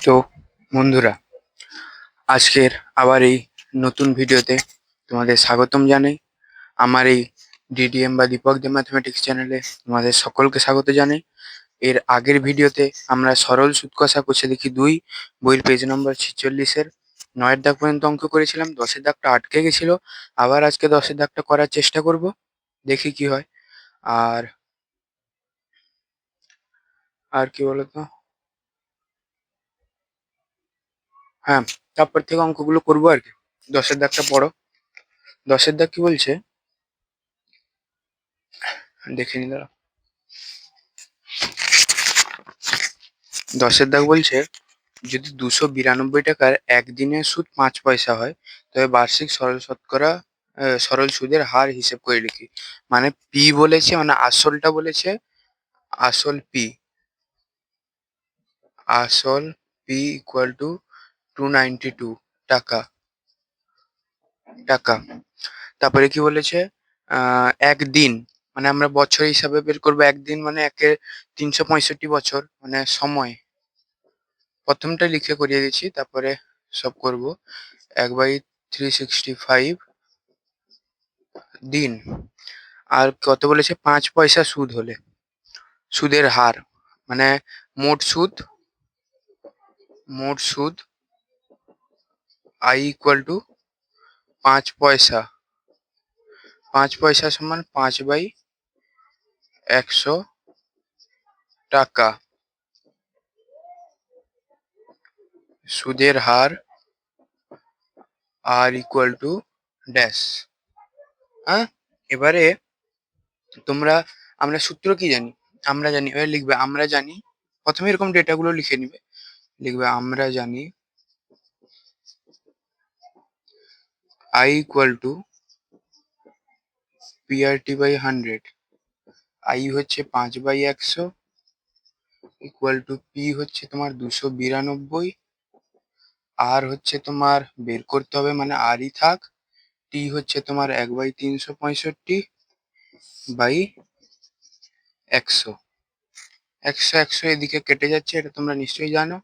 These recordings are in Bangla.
তো বন্ধুরা, আজকের আবার এই নতুন ভিডিওতে তোমাদের স্বাগতম জানাই। আমার এই ডিডিএম বা দীপক দে ম্যাথমেটিক্স চ্যানেলে তোমাদের সকলকে স্বাগত জানাই। এর আগের ভিডিওতে আমরা সরল সুদ কষা কষে দেখি 2 বইয়ের পেজ নম্বর 46-এর 9-এর দাগ পর্যন্ত অঙ্ক করেছিলাম। 10-এর দাগটা আটকে গেছিল। আবার আজকে 10-এর দাগটা করার চেষ্টা করব, দেখি কি হয়। আর আর কি বলতো, হ্যাঁ, তারপর থেকে অঙ্কগুলো করবো আর কি। 10-এর দাগটা পড়ো। 10-এর দাগ কি বলছে দেখে নি, দাঁড়াও। 10-এর দাগ বলছে, যদি 292 টাকার একদিনের সুদ 5 পয়সা হয়, তবে বার্ষিক সরল সুদের হার হিসেব করে লিখি। মানে পি বলেছে, মানে আসলটা বলেছে, আসল পি আসল পি ইকুয়াল টু 292 টাকা টাকা তারপরে কি বলেছে, একদিন মানে আমরা বছর হিসাবে বের করবো। একদিন মানে 365 বছর, মানে সময়। প্রথমটা লিখে করিয়ে দিচ্ছি, তারপরে সব করব। 1/365 দিন। আর কত বলেছে, 5 পয়সা সুদ হলে সুদের হার, মানে মোট সুদ আই ইকুয়াল টু 5 পয়সা। 5 পয়সা সমান 5/100 টাকা। সুদের হার আর ইকুয়াল টু ড্যাশ। হ্যাঁ, এবারে আমরা সূত্র কি জানি, আমরা জানি। এবার লিখবে আমরা জানি, প্রথমে এরকম ডেটাগুলো লিখে নিবে। লিখবে আমরা জানি I equal to PRT by 100। I হচ্ছে 5/100 ইকুয়াল টু পি হচ্ছে তোমার 292। আর হচ্ছে তোমার বের করতে হবে, মানে আরই থাক। টি হচ্ছে তোমার 1/365/100। 100 এদিকে কেটে যাচ্ছে, এটা তোমরা নিশ্চয়ই জানো।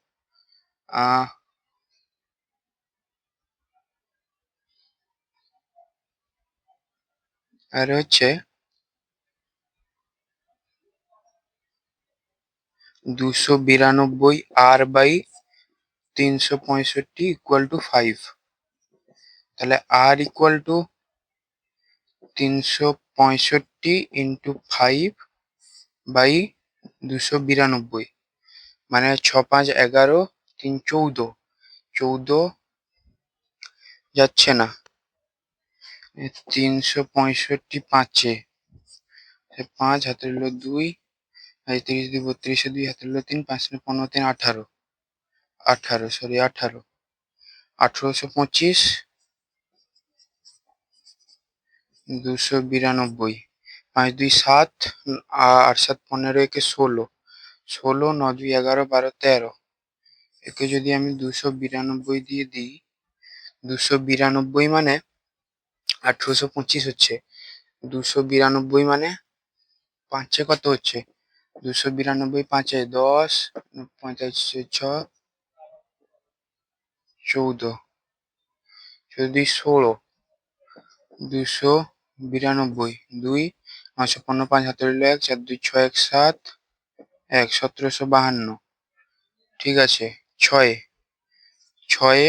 আর হচ্ছে 292 r/365 ইকুয়াল টু 5। তাহলে আর ইকুয়াল টু 365 ইন্টু 5/292, মানে 6×5 = 11, 3 14, 14 যাচ্ছে না, 365 5-এ, 5 হাতে রইলো 2, 30 2 32, 2 হাতে রইলো 3, 5 15 3 18, 1825 292। 5 2 7, 8 7 15, একে 16, 16 9 2 11 12 13। একে যদি আমি 292 দিয়ে দিই, 292 মানে 1825 হচ্ছে। 292 মানে 5-এ কত হচ্ছে, 292 5-এ 10, 45 6 14, 14 16, 292 2, 915 5 হাতে রইলো 1, 4 2 6 1 7 1, 1752। ঠিক আছে, 6 6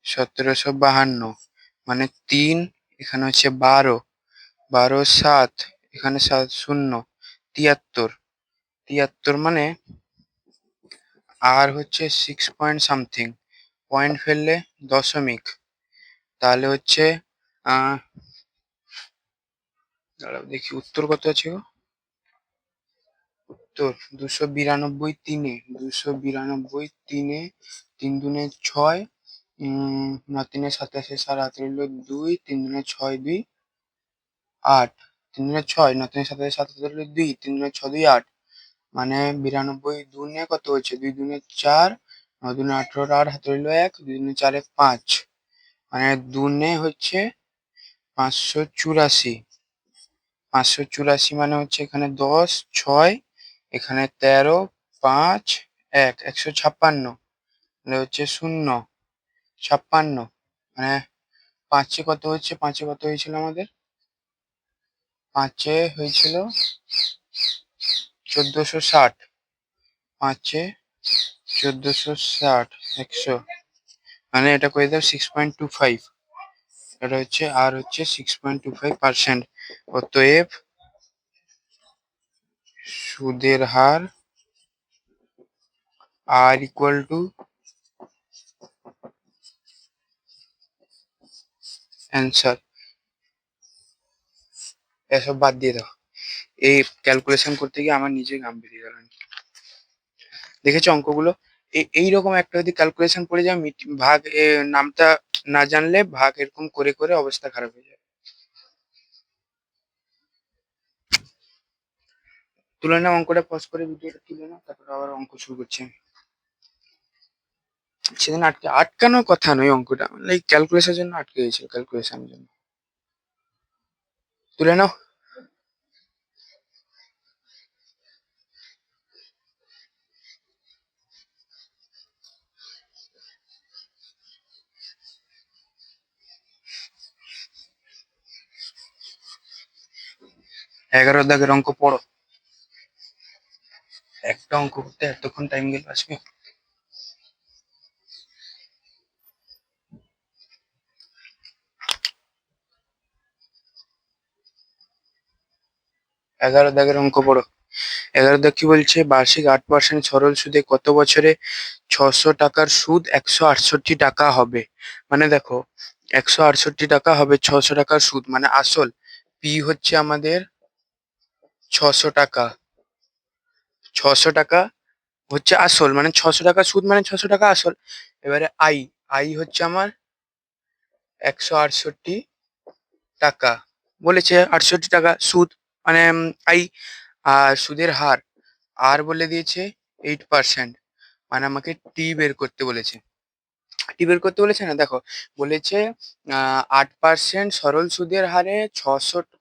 1752, মানে 3, এখানে হচ্ছে 12, 12 7, এখানে 7 0, 73। 73 মানে আর হচ্ছে 6 পয়েন্ট সামথিং, পয়েন্ট ফেললে দশমিক। তাহলে হচ্ছে দাঁড়াও দেখি উত্তর কত আছে গো। উত্তর 292 3-এ, 292 3-এ, 3 দুনে 6, 9 3 87, 4 হাতে রইলো 2, 3 দুনে 6 2 8, 3 দুনে 6, 9 3 87, 7 হাতে রইলো 2, 3 দুনে 6 2 8, মানে 92 দুনে কত হচ্ছে, 2 দুনে 4, 9 দুনে 18, আর হাতে রইলো 1, 2 দুনে 4 1 5, মানে দুনে হচ্ছে 584। 584 মানে হচ্ছে এখানে 10 6, এখানে 13 5 1, 156। তাহলে হচ্ছে 0, 56, মানে 5-এ কত হচ্ছে, 5-এ কত হয়েছিল আমাদের, 5-এ হয়েছিল 1460, 5-এ 1460, 100, মানে এটা করে দাও 6.25, এটা হচ্ছে আর হচ্ছে 6.25%। অতএব সুদের হার আর ইকুয়াল টু অ্যান্সার। এসব বাদ দিয়ে দাও, এই ক্যালকুলেশন করতে গিয়ে আমার নিজেই ঘাম বেরিয়ে গেল। দেখেছো অঙ্কগুলো, এইরকম একটা যদি ক্যালকুলেশন পড়ে যায়, ভাগ নামটা না জানলে ভাগ এরকম করে করে অবস্থা খারাপ হয়ে যায়। তুলে নাও অঙ্কটা, পজ করে ভিডিওটা তুলে নাও, তারপর আবার অঙ্ক শুরু করছি আমি। সেদিন আটকানোর কথা নয়, অঙ্কটা এই ক্যালকুলেশনের জন্য আটকে গেছিল, ক্যালকুলেশনের জন্য। তুলে নাও। এগারো দাগের অঙ্ক পড়ো। একটা অঙ্ক করতে এতক্ষণ টাইম গেল আজকে। 11 দাগের অঙ্ক পড়ো। 11 দাগ কি বলছে, বার্ষিক 8% সরল সুদে কত বছরে 600 টাকার সুদ 168 টাকা হবে। মানে দেখো, 168 টাকা হবে 600 টাকার সুদ, মানে আসল পি হচ্ছে আমাদের 600 টাকা, 600 টাকা হচ্ছে আসল, মানে 600 টাকা সুদ, মানে 600 টাকা আসল। এবারে আই, আই হচ্ছে আমার 168 টাকা বলেছে, 68 টাকা সুদ, মানে আই। আর সুদের হার আর বলে দিয়েছে 8%, মানে আমাকে টি বের করতে বলেছে। টি বের করতে বলেছে না, দেখো বলেছে 8% সরল সুদের হারে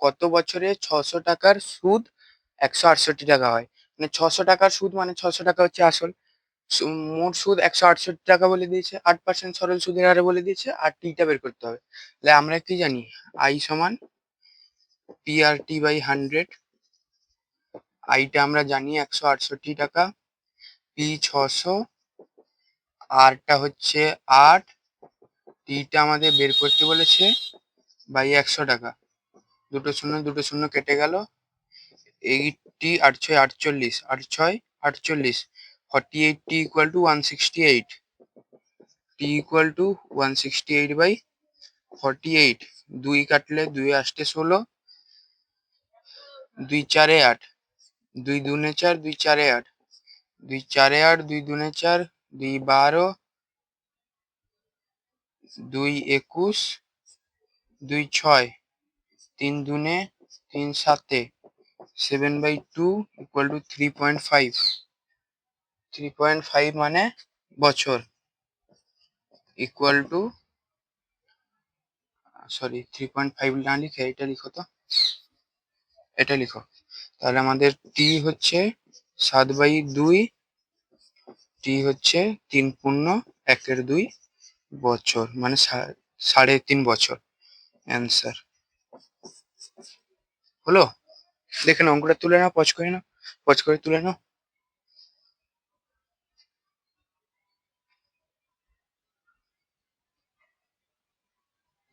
কত বছরে 600 টাকার সুদ 168 টাকা হয়। মানে 600 টাকার সুদ, মানে 600 টাকা হচ্ছে আসল। মোট সুদ 168 টাকা বলে দিয়েছে, 8% সরল সুদের হারে বলে দিয়েছে, আর টিটা বের করতে হবে। তাহলে আমরা কি জানি, আই সমান পি আর টি বাই 100। আইটা আমরা জানি 168 টাকা, পি 600, আরটা হচ্ছে 8, টিটা আমাদের বের করতে বলেছে বাই 100 টাকা। দুটো শূন্য দুটো শূন্য কেটে গেল, 80, 8 6 48, 8 6 48, 48 T equal to 168, T equal to 168 by 48। 2 কাটলে 2 আসতে 16, 2 4 8, 2 2 4, 2 4 8, 2 4 8, 2 2 4, 2 12, 2 21, 2 6, 3 2, 3 7, 7/2 ইকুয়াল টু 3.5, 3.5 মানে বছর, ইকুয়াল টু, সরি 3.5 না লিখে এটা লিখো তো, এটা লিখো। তাহলে আমাদের টি হচ্ছে 7/2, টি হচ্ছে 3.1/2 বছর, মানে 3.5 বছর। অ্যান্সার হলো। দেখে নাও অঙ্কটা, তুলে নাও, পজ করে নাও, পজ করে তুলে নাও।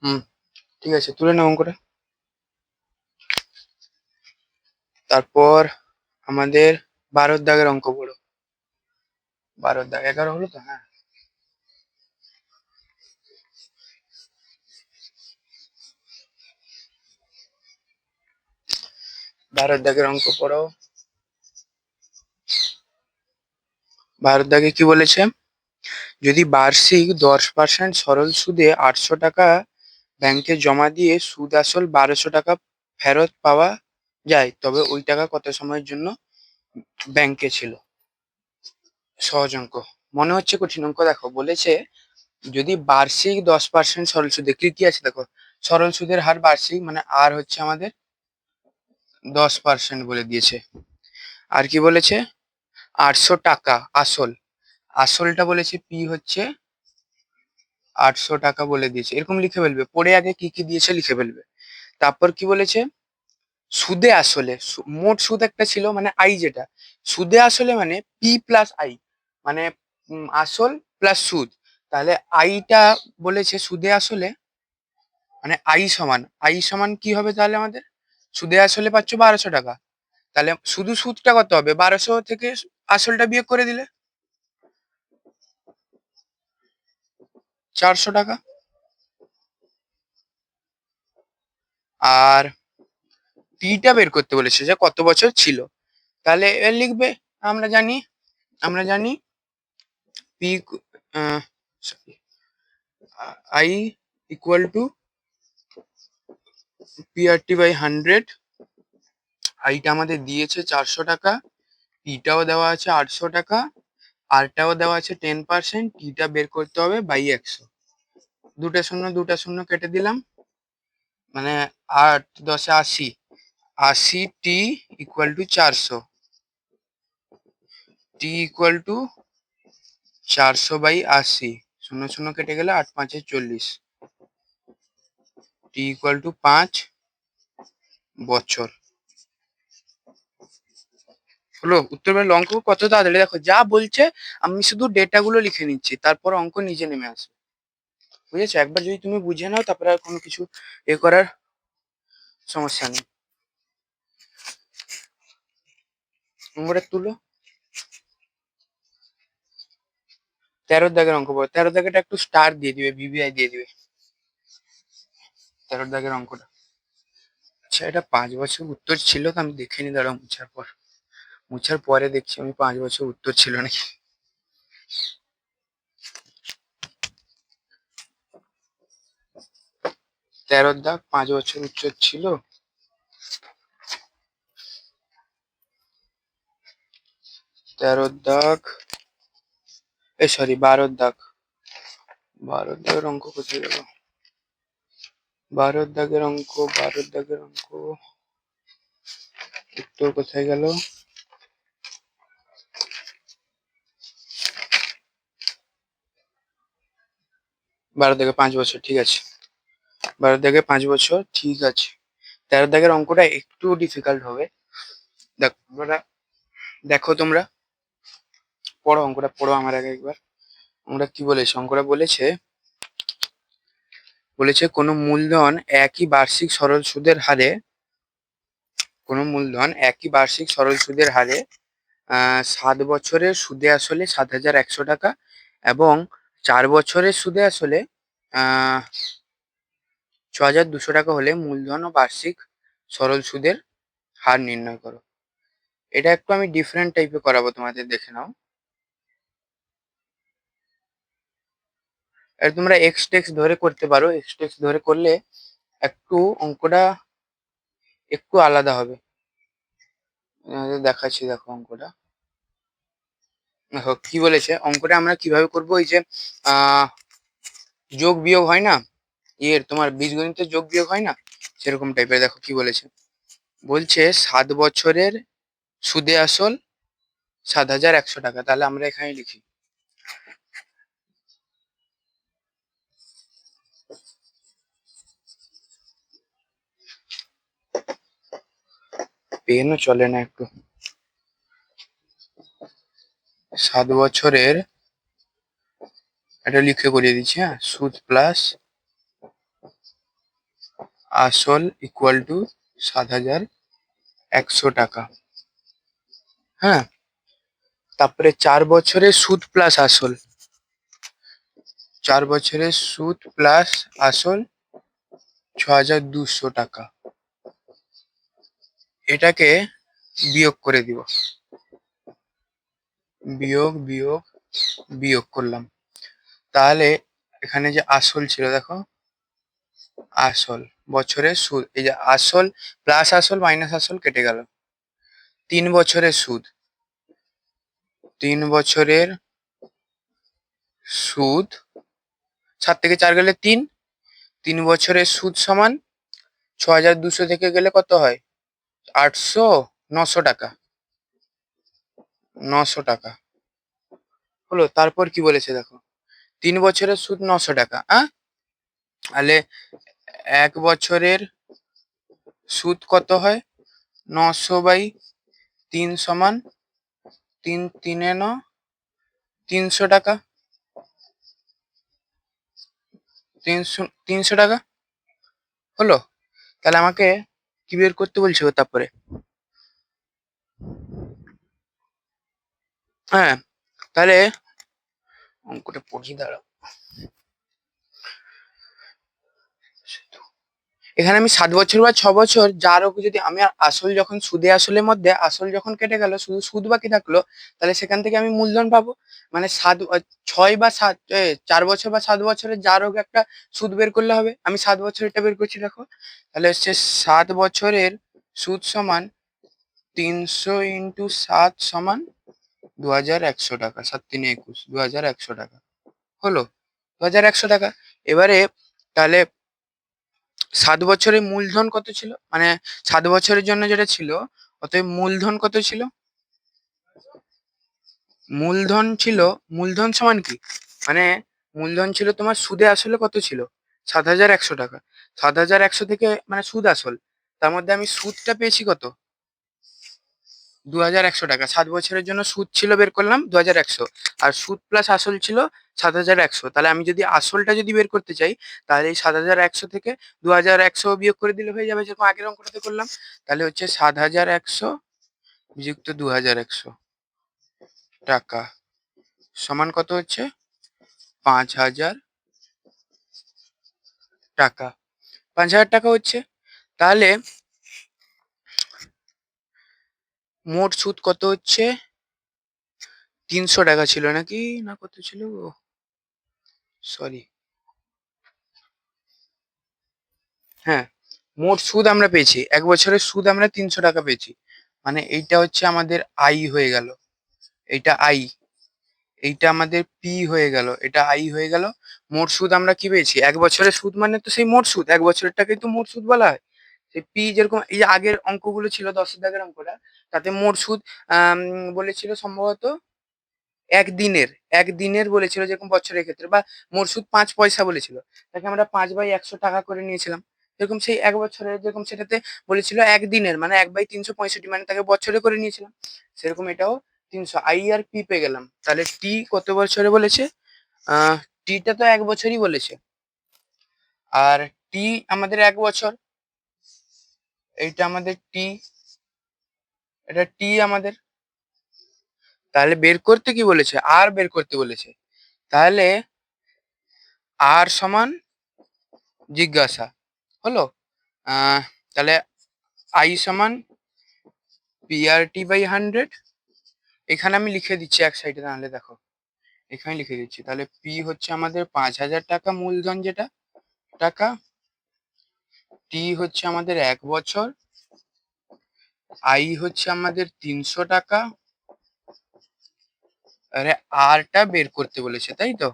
হুম, ঠিক আছে, তুলে নাও অঙ্কটা। তারপর আমাদের 12 দাগের অঙ্ক পড়ো। 12 দাগ, 11 হলো তো, হ্যাঁ। 12 দাগের অঙ্ক পড়ো। 12 দাগে কি বলেছে, যদি বার্ষিক 10% সরল সুদে 800 টাকা ব্যাংকে জমা দিয়ে সুদ আসল 1200 টাকা ফেরত পাওয়া যায়, তবে ওই টাকা কত সময়ের জন্য ব্যাংকে ছিল। সহজ অঙ্ক, মনে হচ্ছে কঠিন অঙ্ক। দেখো বলেছে, যদি বার্ষিক 10% সরল সুদে কি কি আছে দেখো, সরল সুদের হার বার্ষিক, মানে আর হচ্ছে আমাদের 10% বলে দিয়েছে। আর কি বলেছে, 800 টাকা আসল, আসলটা বলেছে পি হচ্ছে 800 টাকা বলে দিয়েছে, এরকম লিখে ফেলবে। পড়ে আগে কি কি দিয়েছে লিখে ফেলবে। তারপর কি বলেছে, সুদে আসলে মোট সুদ একটা ছিল, মানে আই যেটা, সুদে আসলে মানে পি প্লাস আই, মানে আসল প্লাস সুদ। তাহলে আইটা বলেছে সুদে আসলে, মানে আই সমান কি হবে তাহলে আমাদের, সুদে আসলে পাচ্ছ 1200 টাকা। তাহলে শুধু সুদটা কত হবে, 1200 থেকে আসলটা বিয়োগ করে দিলে 400 টাকা। আর পিটা বের করতে বলেছে যে কত বছর ছিল। তাহলে এর লিখবে, আমরা জানি আমরা জানি P, I equal two PRT/100। আইটা আমাদের দিয়েছে 400 টাকা, পিটাও দেওয়া আছে 800 টাকা, আরটাও দেওয়া আছে 10%, টিটা বের করতে হবে বাই 100। দুটা শূন্য দুটা শূন্য কেটে দিলাম, মানে 8×10 = 80। 80 equal to 400, T equal two 400/80। শূন্য শূন্য কেটে গেলে 8×5 = 40, টি ইকুয়াল টু 5 বছর। হলো উত্তর বের অঙ্ক কত তাড়াতাড়ি, দেখো যা বলছে আমি শুধু ডেটা গুলো লিখে নিচ্ছি, তারপর অঙ্ক নিজে নেমে আসবে। বুঝেছো? একবার যদি তুমি বুঝে নাও তারপরে আর কোনো কিছু করার সমস্যা নেই। অঙ্কটা তুলো। 13 দাগের অঙ্ক বলো। 13 দাগেটা একটু স্টার দিয়ে দিবে, VVI দিয়ে দিবে 13 দাগের অঙ্কটা। আচ্ছা, এটা 5 বছর উত্তর ছিল তো, আমি দেখে নি, দাঁড়াও মুছার পরে দেখছি আমি 5 বছর উত্তর ছিল নাকি। 13 দাগ 5 বছর উত্তর ছিল। 13 দাগ, সরি 12 দাগ। 12 দাগের অঙ্ক কোথায় গেল? 12 দাগের অঙ্ক উত্তর কোথায় গেল? 12 দাগে 5 বছর, ঠিক আছে। 12 দাগে 5 বছর, ঠিক আছে। 13 দাগের অঙ্কটা একটু ডিফিকাল্ট হবে। দেখো তোমরা পড়ো, অঙ্কটা পড়ো আমার আগে একবার। অঙ্কটা কি বলেছে? অঙ্কটা বলেছে কোনো মূলধন একই বার্ষিক সরল সুদের হারে, কোনো মূলধন একই বার্ষিক সরল সুদের হারে 7 বছরের সুদে আসলে 7,100 টাকা এবং 4 বছরের সুদে আসলে 6,200 টাকা হলে মূলধন ও বার্ষিক সরল সুদের হার নির্ণয় করো। এটা একটু আমি ডিফারেন্ট টাইপে করাবো তোমাদের, দেখে নাও। আর তোমরা এক্স টেক্স ধরে করতে পারো, এক্স টেক্স ধরে করলে একটু অঙ্কটা একটু আলাদা হবে। দেখাচ্ছি, দেখো অঙ্কটা। দেখো কি বলেছে, অঙ্কটা আমরা কিভাবে করবো, এই যে যোগ বিয়োগ হয় না, তোমার বীজগণিতের যোগ বিয়োগ হয় না, সেরকম টাইপের। দেখো কি বলছে 7 বছরের সুদে আসল 7,100 টাকা। তাহলে আমরা এখানে লিখি, পেনও চলে না একটু। 7 বছরের, এটা লিখে করিয়ে দিচ্ছি, হ্যাঁ, সুদ প্লাস আসল ইকুয়াল টু 7,100 টাকা। হ্যাঁ, তারপরে 4 বছরের সুদ প্লাস আসল, 4 বছরের সুদ প্লাস আসল 6,200 টাকা। এটাকে বিয়োগ করে দিব, বিয়োগ করলাম। তাহলে এখানে যে আসল ছিল, দেখো আসল বছরের সুদ, এই যে আসল প্লাস আসল মাইনাস আসল কেটে গেল। 3 বছরের সুদ, 3 বছরের সুদ, 7 থেকে 4 গেলে 3, 3 বছরের সুদ সমান 6,200 থেকে গেলে কত হয়, 800, 900 টাকা, 900 টাকা। হলো। তারপর কি বলেছে দেখো, 3 বছরের সুদ 900 টাকা। তাহলে 1 বছরের সুদ কত হয়? 900/3 সমান 3×3 = 300 টাকা। 300 টাকা হলো। তাহলে আমাকে কি বের করতে বলছে ও তারপরে? হ্যাঁ, তাহলে অঙ্কটা পড়ি, দাঁড়াও। এখানে আমি 7 বছর বা 6 বছর যার হোক, যদি আমি আসল যখন সুদে আসলের মধ্যে আসল যখন কেটে গেল, শুধু সুদ বাকি থাকলো, তাহলে সেখান থেকে আমি মূলধন পাবো। মানে 4 বছর বা 7 বছরের যার হোক একটা সুদ বের করলে হবে। আমি 7 বছর এটা বের করছি, দেখো। তাহলে হচ্ছে 7 বছরের সুদ সমান 300 × 7 সমান 2100 টাকা। 7×3=21, 2100 টাকা হলো। 2100 টাকা। এবারে তাহলে 7 বছরের মূলধন কত ছিল, মানে 7 বছরের জন্য যেটা ছিল, অতএব মূলধন কত ছিল? মূলধন ছিল, মূলধন সমান কি, মানে মূলধন ছিল তোমার সুদে আসলে কত ছিল? 7100 টাকা। 7100 থেকে মানে সুদ আসল, তার মধ্যে আমি সুদটা পেয়েছি কত? 2100 টাকা। 7 বছরের জন্য সুদ ছিল, বের করলাম 2100, আর সুদ প্লাস আসল ছিল 7100। তাহলে আমি যদি আসলটা যদি বের করতে চাই, তাহলে এই 7100 থেকে 2100 বিয়োগ করে দিলে হয়ে যাবে, যেরকম আগের অঙ্কটাতে করলাম। তাহলে হচ্ছে 7100 যুক্ত 2100 টাকা সমান কত হচ্ছে? 5000 টাকা। 5000 টাকা হচ্ছে। তাহলে মোট সুদ কত হচ্ছে? 300 টাকা ছিল নাকি, না কত ছিল? সরি, হ্যাঁ, মোট সুদ আমরা পেয়েছি, 1 বছরের সুদ আমরা 300 টাকা পেয়েছি। মানে এইটা হচ্ছে আমাদের আই হয়ে গেল, এইটা আই, এইটা আমাদের পি হয়ে গেল, এটা আই হয়ে গেল। মোট সুদ আমরা কি পেয়েছি? 1 বছরের সুদ মানে তো সেই মোট সুদ, 1 বছরেরটাকেই তো মোট সুদ বলা হয়। সেই পি যেরকম এই যে আগের অঙ্কগুলো ছিল, 10 দাগের অঙ্কটা, তাতে মোট সুদ বলেছিল সম্ভবত একদিনের, একদিনের বলেছিল, যেরকম বছরের ক্ষেত্রে, বা মোট সুদ 5 পয়সা বলেছিল, তাকে আমরা 5/100 টাকা করে নিয়েছিলাম। যেরকম সেই 1 বছরের, যেরকম সেটাতে বলেছিল একদিনের, মানে 1/365, মানে তাকে বছরে করে নিয়েছিলাম। সেরকম এটাও 300, আই আর পি পেয়ে গেলাম। তাহলে টি কত বছরে বলেছে? টিটা তো 1 বছরই বলেছে, আর টি আমাদের 1 বছর, এইটা আমাদের টি, এটা টি আমাদের। তাহলে বের করতে কি বলেছে? আর বের করতে বলেছে। তাহলে আর সমান জিজ্ঞাসা হলো। তাহলে আই সমান PRT/100। এখানে আমি লিখে দিচ্ছি এক সাইডে, তাহলে দেখো এখানে লিখে দিচ্ছি। তাহলে পি হচ্ছে আমাদের 5000 টাকা মূলধন, যেটা টাকা। টি হচ্ছে আমাদের 1 বছর। আই হচ্ছে আমাদের 300 টাকা। আরে আরটা বের করতে বলেছে, তাই তো।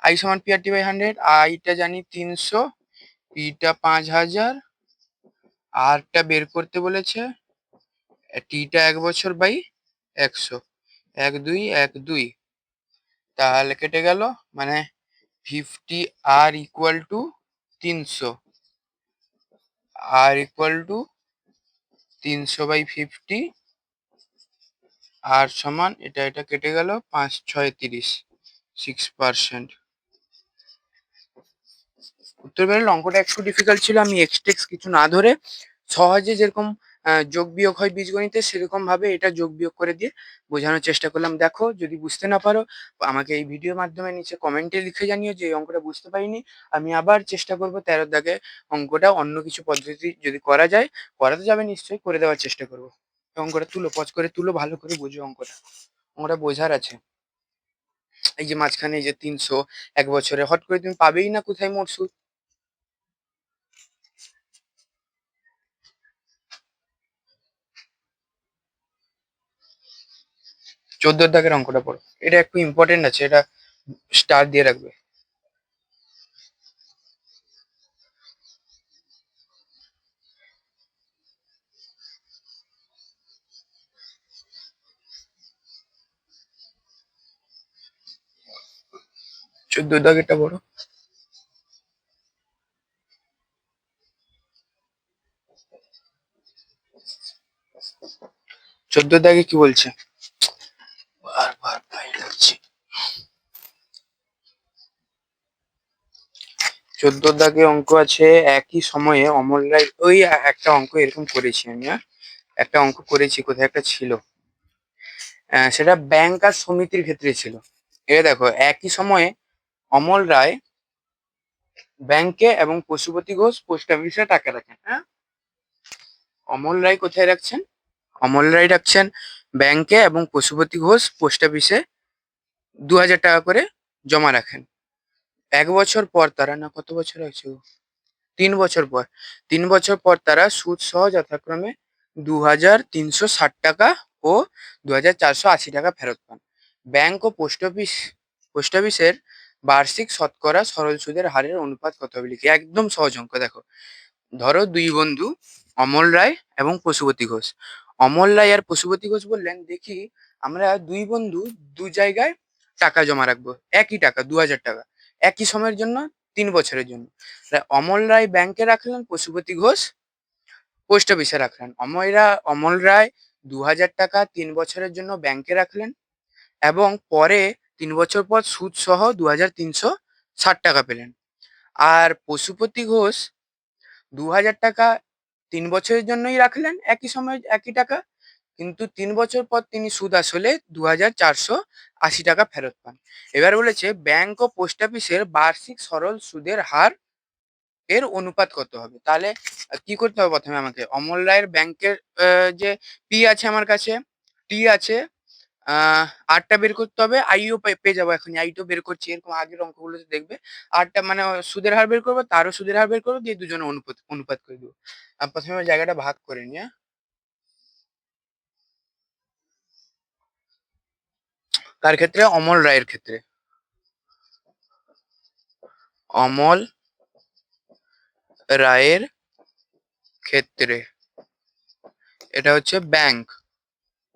আই সমান PRT/100, আইটা জানি 300, পিটা 5000, আরটা বের করতে বলেছে, টিটা 1 বছর/100, 1 2 1 2, তাহলে কেটে গেল, মানে 50 R equal to 300, R equal to 300/50, R সমান এটা এটা কেটে গেল, 5 6 30, 6%। উত্তর বেরোলো। অঙ্কটা একটু ডিফিকাল্ট ছিল, আমি এক্সটেক্স কিছু না ধরে সহজে যেরকম যোগ বিয়োগ হয় বীজগণিতে, সেরকম ভাবে এটা যোগ বিয়োগ করে দিয়ে বোঝানোর চেষ্টা করলাম। দেখো, যদি বুঝতে না পারো, আমাকে এই ভিডিওর মাধ্যমে নিচে কমেন্টে লিখে জানিও যে এই অঙ্কটা বুঝতে পারিনি। আমি আবার চেষ্টা করবো 13 দাগে অঙ্কটা অন্য কিছু পদ্ধতি যদি করা যায়, করাতে যাবে নিশ্চয়ই, করে দেওয়ার চেষ্টা করবো। অঙ্কটা তুলো, পজ করে তুলো, ভালো করে বুঝো অঙ্কটা, অঙ্কটা বোঝার আছে। এই যে মাঝখানে এই যে 300, 1 বছরে হট করে তুমি পাবেই না কোথায় মোট সুদ। 14 দাগের অঙ্কটা পড়ো, এটা একটু ইম্পর্টেন্ট আছে, এটা স্টার দিয়ে রাখবে। দাগেরটা বড়। 14 দাগে কি বলছে? বারবার ফাইল লাগছে। 14 দাগে অঙ্ক আছে, একই সময়ে অমল রায়, ওই একটা অঙ্ক এরকম করেছি আমি, একটা অঙ্ক করেছি, কোথায় একটা ছিল, সেটা ব্যাংক আর সমিতির ক্ষেত্রে ছিল। এবার দেখো, একই সময়ে অমল রায় ব্যাংকে এবং পশুপতি ঘোষ পোস্ট অফিসে টাকা রাখেন। হ্যাঁ, অমল রায় কোথায় রাখছেন? অমল রায় রাখছেন ব্যাংকে এবং পশুপতি ঘোষ পোস্ট অফিসে 2000 টাকা করে জমা রাখেন। 1 বছর পর তারা, না কত বছর আছে, 3 বছর পর, 3 বছর পর তারা সুদ সহ যথাক্রমে 2360 টাকা ও 2480 টাকা ফেরত পান। ব্যাংক ও পোস্ট অফিসের বার্ষিক শতকরা সরল সুদের হারের অনুপাত কত হবে লিখি। একদম সহজ অঙ্ক। দেখো, ধরো দুই বন্ধু, অমল রায় এবং পশুপতি ঘোষ। অমল রায় আর পশুপতি ঘোষ বললেন, দেখি আমরা দুই বন্ধু দু জায়গায় টাকা জমা রাখবো, একই টাকা 2000 টাকা, একই সময়ের জন্য, 3 বছরের জন্য। অমল রায় ব্যাংকে রাখলেন, পশুপতি ঘোষ পোস্ট অফিসে রাখলেন। অমল রায় 2000 টাকা 3 বছরের জন্য ব্যাংকে রাখলেন এবং পরে 3 বছর পর সুদ সহ 2360 টাকা পেলেন। আর পশুপতি ঘোষ 2000 টাকা 3 বছরের জন্যই রাখলেন, একই সময় একই টাকা, কিন্তু 3 বছর পর তিনি সুদ আসলে 2480 টাকা ফেরত পান। এবার বলেছে ব্যাংক ও পোস্ট অফিসের বার্ষিক সরল সুদের হার এর অনুপাত কত হবে। তাহলে কি করতে হবে, প্রথমে আমাকে অমল রায়ের ব্যাংকের যে পি আছে আমার কাছে, টি আছে, 8টা বের করতে হবে, আইও পেয়ে যাবো, এখন আইটো বের করছি, এরকম আগের অঙ্কগুলোতে দেখবে 8টা মানে সুদের হার বের করবো, তারও সুদের হার বের করবো, দিয়ে দুজনে অনুপাত অনুপাত করে দেবো। প্রথমে আমি জায়গাটা ভাগ করে নিই। কার ক্ষেত্রে? অমল রায়ের ক্ষেত্রে। অমল রায়ের ক্ষেত্রে এটা হচ্ছে ব্যাংক।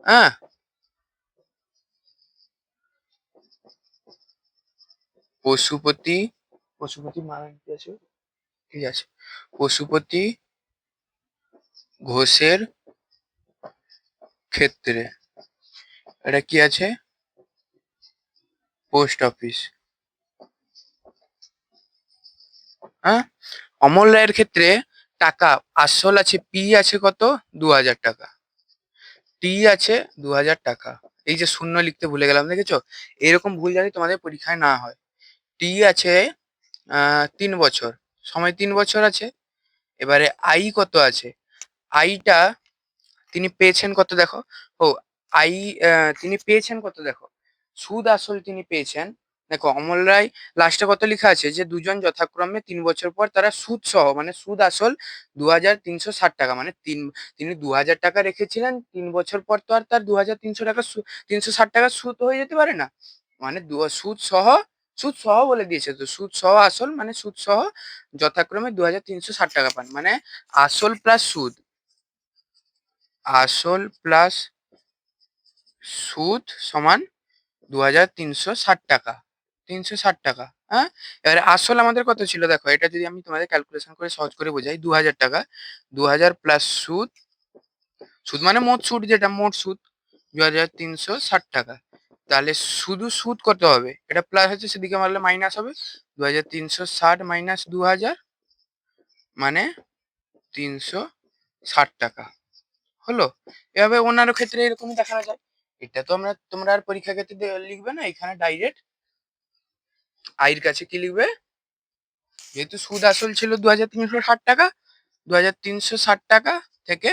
হ্যাঁ, পশুপতি, পশুপতি মারা কি আছে, ঠিক আছে, পশুপতি ঘোষের ক্ষেত্রে এটা কি আছে, পোস্ট অফিস। হ্যাঁ, অমল রায়ের ক্ষেত্রে টাকা আসল আছে, পি আছে কত, 2000 টাকা, টি আছে 2000 টাকা। এই যে শূন্য লিখতে ভুলে গেলাম, দেখেছো, এরকম ভুল জানি তোমাদের পরীক্ষায় না হয়। টি আছে 3 বছর, সময় 3 বছর আছে। এবারে আই কত আছে, আইটা তিনি পেয়েছেন কত দেখো, ও আই তিনি পেয়েছেন কত দেখো, সুদ আসল তিনি পেয়েছেন। দেখো অমল রায় লাস্টে কত লেখা আছে, যে দুজন যথাক্রমে 3 বছর পর তারা সুদ সহ, মানে সুদ আসল 2360 টাকা, মানে তিনি 2000 টাকা রেখেছিলেন, 3 বছর পর তো আর তার 2300 টাকা 360 টাকা সুদ হয়ে যেতে পারে না, মানে সুদ সহ, সুদ সহ বলে দিয়েছে তো, সুদ সহ আসল মানে সুদ সহ যথাক্রমে 2360 টাকা পান, মানে আসল প্লাস সুদ, আসল প্লাস সুদ সমান 2360 টাকা, 360 টাকা। হ্যাঁ, এবারে আসল আমাদের কত ছিল দেখো, এটা যদি আমি তোমাদের ক্যালকুলেশন করে সহজ করে বোঝাই, 2000 টাকা, 2000 প্লাস সুদ, সুদ মানে মোট সুদ, যেটা মোট সুদ 2360 টাকা। তাহলে শুধু সুদ কত হবে, এটা প্লাস হচ্ছে, সেদিকে মারলে মাইনাস হবে, 2360 মাইনাস 2000 মানে 360 টাকা হলো। এভাবে অন্যান্য ক্ষেত্রে এরকমই দেখানো যায়। এটা তো তোমরা আর পরীক্ষা ক্ষেত্রে লিখবে না, এখানে ডাইরেক্ট আইর কাছে কি লিখবে, যেহেতু সুদ আসল ছিল 2360 টাকা, 2360 টাকা থেকে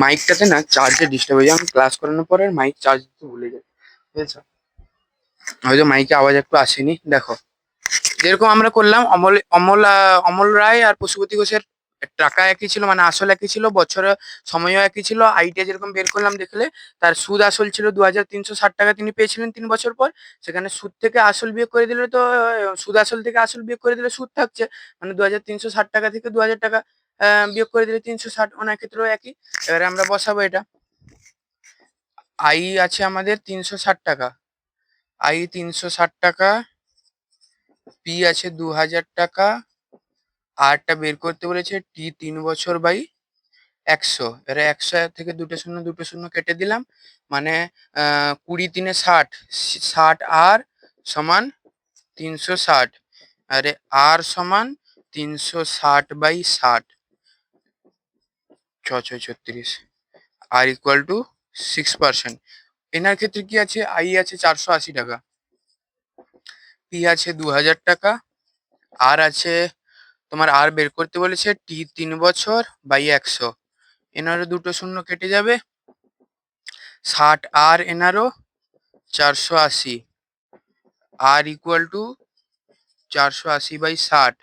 মাইকটাতে না চার্জে ডিস্টার্ব হয়ে যায়, আমি ক্লাস করানোর পরে মাইক চার্জ দিতে ভুলে যাই, বুঝেছো? হয়তো মাইকে আওয়াজ একটু আসেনি। দেখো, যেরকম আমরা করলাম, অমল অমল অমল রায় আর পশুপতি ঘোষের টাকা একই ছিল, মানে আসল একই ছিল, বছরে সময়ও একই ছিল। আইটা যেরকম বের করলাম দেখলে, তার সুদ আসল ছিল 2360 টাকা তিনি পেয়েছিলেন 3 বছর পর। সেখানে সুদ থেকে আসল বিয়োগ করে দিলে তো সুদ আসল থেকে আসল বিয়োগ করে দিলে সুদ থাকছে, মানে 2360 টাকা থেকে 2000 টাকা বিয়োগ করে দিলে 360, ওনার ক্ষেত্রেও একই। এবারে আমরা বসাবো এটা। আই আছে আমাদের 360 টাকা, আই 360 টাকা, পি আছে 2000 টাকা, আরটা বের করতে বলেছে টি 3 বছর বাই 100। এবারে 100 থেকে দুটো শূন্য কেটে দিলাম, মানে 20 3 60, 60 আর সমান 360, আরে আর সমান 360/60, 6 6 36, আর ইকুয়াল টু 6%। এনার ক্ষেত্রে কি আছে, আই আছে 480 টাকা, পি আছে 2000 টাকা, আর আছে তোমার আর বের করতে বলেছে টি 3 বছর বাই 100। এনারও দুটো শূন্য কেটে যাবে, 60 আর এনারও 480, আর ইকুয়াল টু 480/60,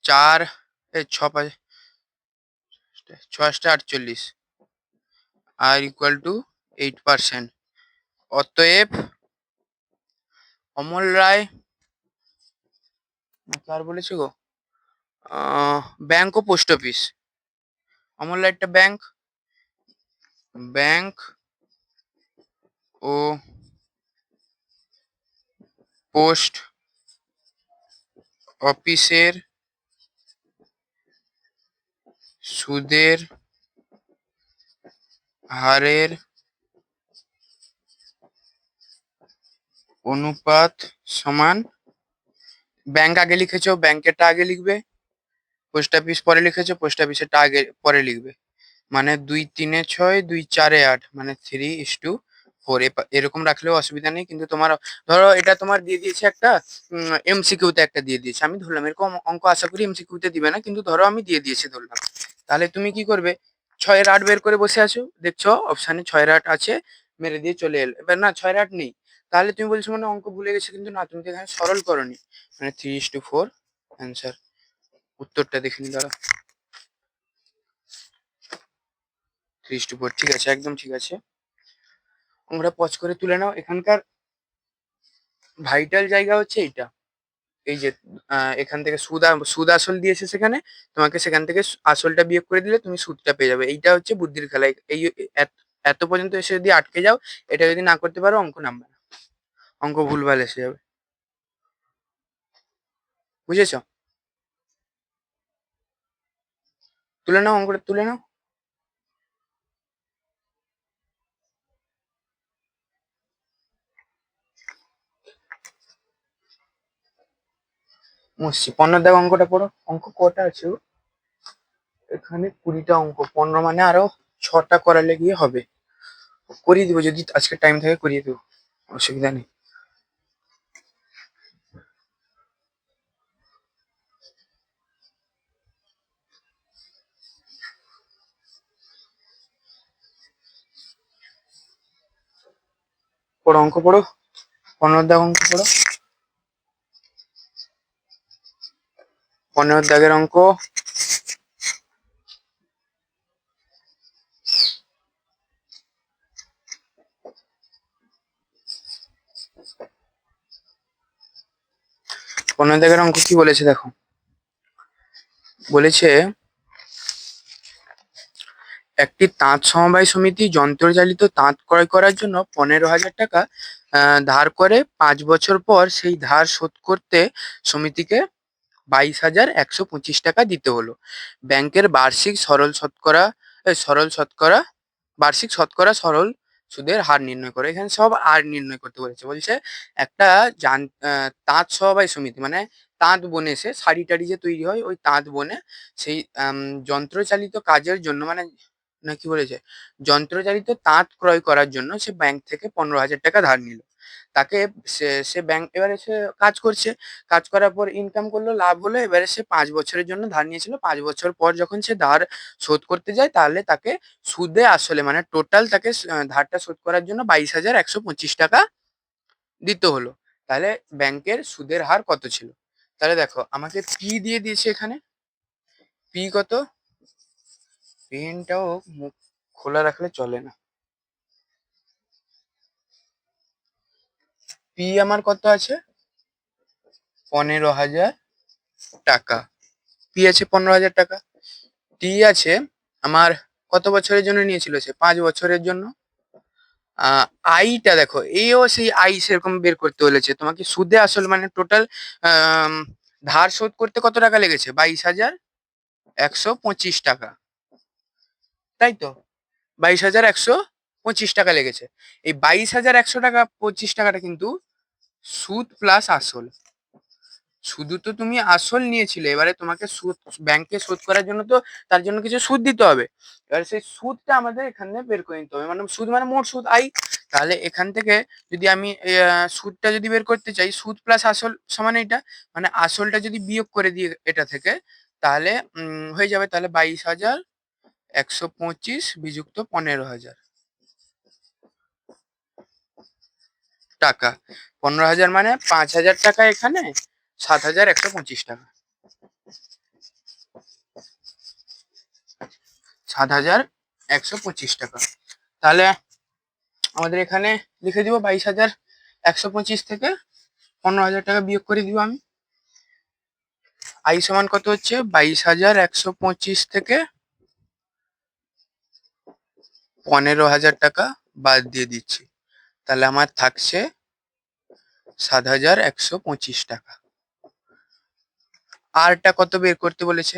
চার ছ ছয়টা 48, আর ইকুয়াল টু 8%। অতএব অমল রায়, কার বলেছে গো, ব্যাংক ও পোস্ট অফিস, অমল রায়টা ব্যাংক, ব্যাংক ও পোস্ট অফিসের সুদের হারের অনুপাত সমান, ব্যাংক আগে লিখেছো ব্যাংকেরটা আগে লিখবে, পোস্ট অফিস পরে লিখেছো পোস্ট অফিসেরটা আগে পরে লিখবে, মানে 2 3 6 2 4 8, মানে 3:4। এরকম রাখলেও অসুবিধা নেই, কিন্তু তোমার ধরো এটা তোমার দিয়ে দিয়েছে একটা এমসিকিউতে একটা দিয়ে দিয়েছে, আমি ধরলাম এরকম অঙ্ক আশা করি এমসিকিউতে দিবে না, কিন্তু ধরো আমি দিয়ে দিয়েছি ধরলাম, তাহলে তুমি কি করবে, 6 এর 8 বের করে বসে আছো, দেখছো অপশানে 6 এর 8 আছে, মেরে দিয়ে চলে এলো। এবার না 6 এর 8 নেই, তাহলে তুমি বলছো মানে অঙ্ক ভুলে গেছে, কিন্তু না, তুমি তো এখানে সরল করনি, মানে 3:4 অ্যান্সার। উত্তরটা দেখে নি দাঁড়া, 3:4, ঠিক আছে, একদম ঠিক আছে। অঙ্কটা পজ করে তুলে নাও। এখানকার ভাইটাল জায়গা হচ্ছে এইটা, এই যে এখান থেকে সুদ আসল দিয়েছে, সেখানে তোমাকে সেখান থেকে আসলটা বিয়োগ করে দিলে তুমি সুদটা পেয়ে যাবে। এইটা হচ্ছে বুদ্ধির খেলা। এই এত পর্যন্ত এসে যদি আটকে যাও, এটা যদি না করতে পারো, অঙ্ক নামবে না, অঙ্ক ভুলভাল এসে যাবে, বুঝেছো? তুলে নাও, অঙ্কটা তুলে নাও। মুশছি, 15 দাগ অঙ্কটা পড়ো। অঙ্ক কটা আছে গো? এখানে 20টা অঙ্ক, 15 মানে আরো 6টা করালে গিয়ে হবে। করিয়ে দিব, যদি আজকে টাইম থাকে করিয়ে দেবো, অসুবিধা নেই। পড়ো, অঙ্ক পড়ো, 15 দাগ অঙ্ক পড়ো, 15 দাগের অঙ্ক। 15 দাগের অঙ্ক কি বলেছে দেখো, বলেছে একটি তাঁত সমবায় সমিতি যন্ত্রচালিত তাঁত ক্রয় করার জন্য 15,000 টাকা ধার করে, 5 বছর পর সেই ধার শোধ করতে সমিতিকে 22,125 টাকা দিতে হলো। ব্যাংকের বার্ষিক সরল শতকরা বার্ষিক শতকরা সরল সুদের হার নির্ণয় করে। এখানে সব আর নির্ণয় করতে বলেছে। বলছে একটা তাঁত সমবায় সমিতি, মানে তাঁত বনে, সে শাড়ি টাড়ি যে তৈরি হয়, ওই তাঁত বনে, সেই যন্ত্রচালিত কাজের জন্য, মানে না কি বলেছে, যন্ত্রচালিত তাঁত ক্রয় করার জন্য সে ব্যাংক থেকে 15,000 টাকা ধার নিল। তাকে সে ব্যাংক এবারে সে কাজ করছে, কাজ করার পর ইনকাম করলো, লাভ হলো, এবারে সে ৫ বছরের জন্য ধার নিয়েছিল। ৫ বছর পর যখন সে ধার শোধ করতে যায়, তাহলে তাকে সুদে আসলে মানে টোটাল তাকে ধারটা শোধ করার জন্য ২২,১২৫ টাকা দিতে হলো। তাহলে ব্যাংকের সুদের হার কত ছিল? তাহলে দেখো আমাকে পি দিয়ে দিয়েছে এখানে। পি কত? পেনটাও মুখ খোলা রাখলে চলে না। পি আমার কত আছে? ১৫,০০০ টাকা। পি আছে ১৫,০০০ টাকা। টি আছে আমার কত বছরের জন্য নিয়েছিল সে? ৫ বছরের জন্য। আইটা দেখো, এও সেই আই সেরকম বের করতে বলেছে তোমাকে। সুদে আসল মানে টোটাল ধার শোধ করতে কত টাকা লেগেছে? ২২,১২৫ টাকা, তাই তো? ২২,১২৫ টাকা লেগেছে। এই ২২,১২৫ টাকাটা কিন্তু সুদ প্লাস আসল। শুধু তো তুমি আসল নিয়েছিলে, এবারে তোমাকে সুদ ব্যাংকে শোধ করার জন্য তো তার জন্য কিছু সুদ দিতে হবে। এবারে সেই সুদটা আমাদের এখানে বের করে নিতে হবে, মানে সুদ মানে মোট সুদ আই। তাহলে এখান থেকে যদি আমি সুদটা যদি বের করতে চাই, সুদ প্লাস আসল সমান এইটা, মানে আসলটা যদি বিয়োগ করে দিই এটা থেকে, তাহলে হয়ে যাবে তাহলে ২২,১২৫ বিযুক্ত ১৫,০০০ টাকা। ১৫,০০০ মানে ৫,০০০ টাকা এখানে, ৭,১২৫ টাকা। ৭,১২৫ টাকা। তাহলে আমাদের এখানে লিখে দিব ২২,১২৫ থেকে ১৫,০০০ টাকা বিয়োগ করে দিব আমি। আই সমান কত হচ্ছে? ২২,১২৫ থেকে ১৫,০০০ টাকা বাদ দিয়ে দিচ্ছি। তাহলে আমার থাকছে ৭,১২৫ টাকা। আরটা কত বের করতে বলেছে?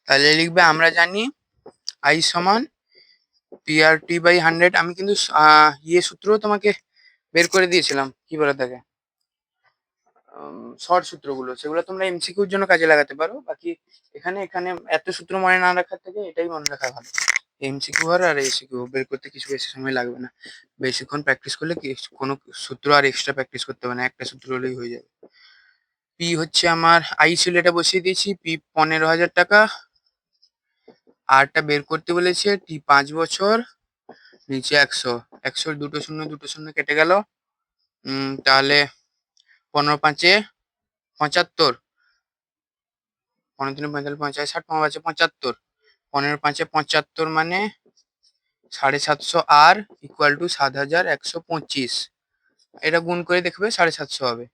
তাহলে লিখবে, আমরা জানি আই সমান PRT/100। আমি কিন্তু সূত্র তোমাকে বের করে দিয়েছিলাম, কি বলে থাকে শর্ট সূত্রগুলো, সেগুলো তোমরা এমসিকিউর জন্য কাজে লাগাতে পারো। বাকি এখানে এখানে এত সূত্র মনে না রাখার থেকে এটাই মনে রাখা ভালো। এমসিকিউ আর এসিকিউ বের করতে কিছু বেশি সময় লাগবে না। বেশিক্ষণ প্র্যাকটিস করলে কোনো সূত্র আর এক্সট্রা প্র্যাকটিস করতে হবে না, একটা সূত্র হলেই হয়ে যাবে। পি হচ্ছে আমার আই ছিল, এটা বসিয়ে দিয়েছি। পি ১৫,০০০ টাকা। আরটা বের করতে বলেছে। টি ৫ বছর, নিচে ১০০। ১০০ দুটো শূন্য দুটো শূন্য কেটে গেল। তাহলে ১৫×৫ = ৭৫। ১৫×৩ = ৪৫, ৫ × ৬ = ৬০, ৫ × ৫ = ৭৫। ১৫×৫ = ৭৫ মানে ৭৫০ আর ইকুয়াল টু ৭,১২৫। এটা গুণ করে দেখবে ৭৫০ হবে।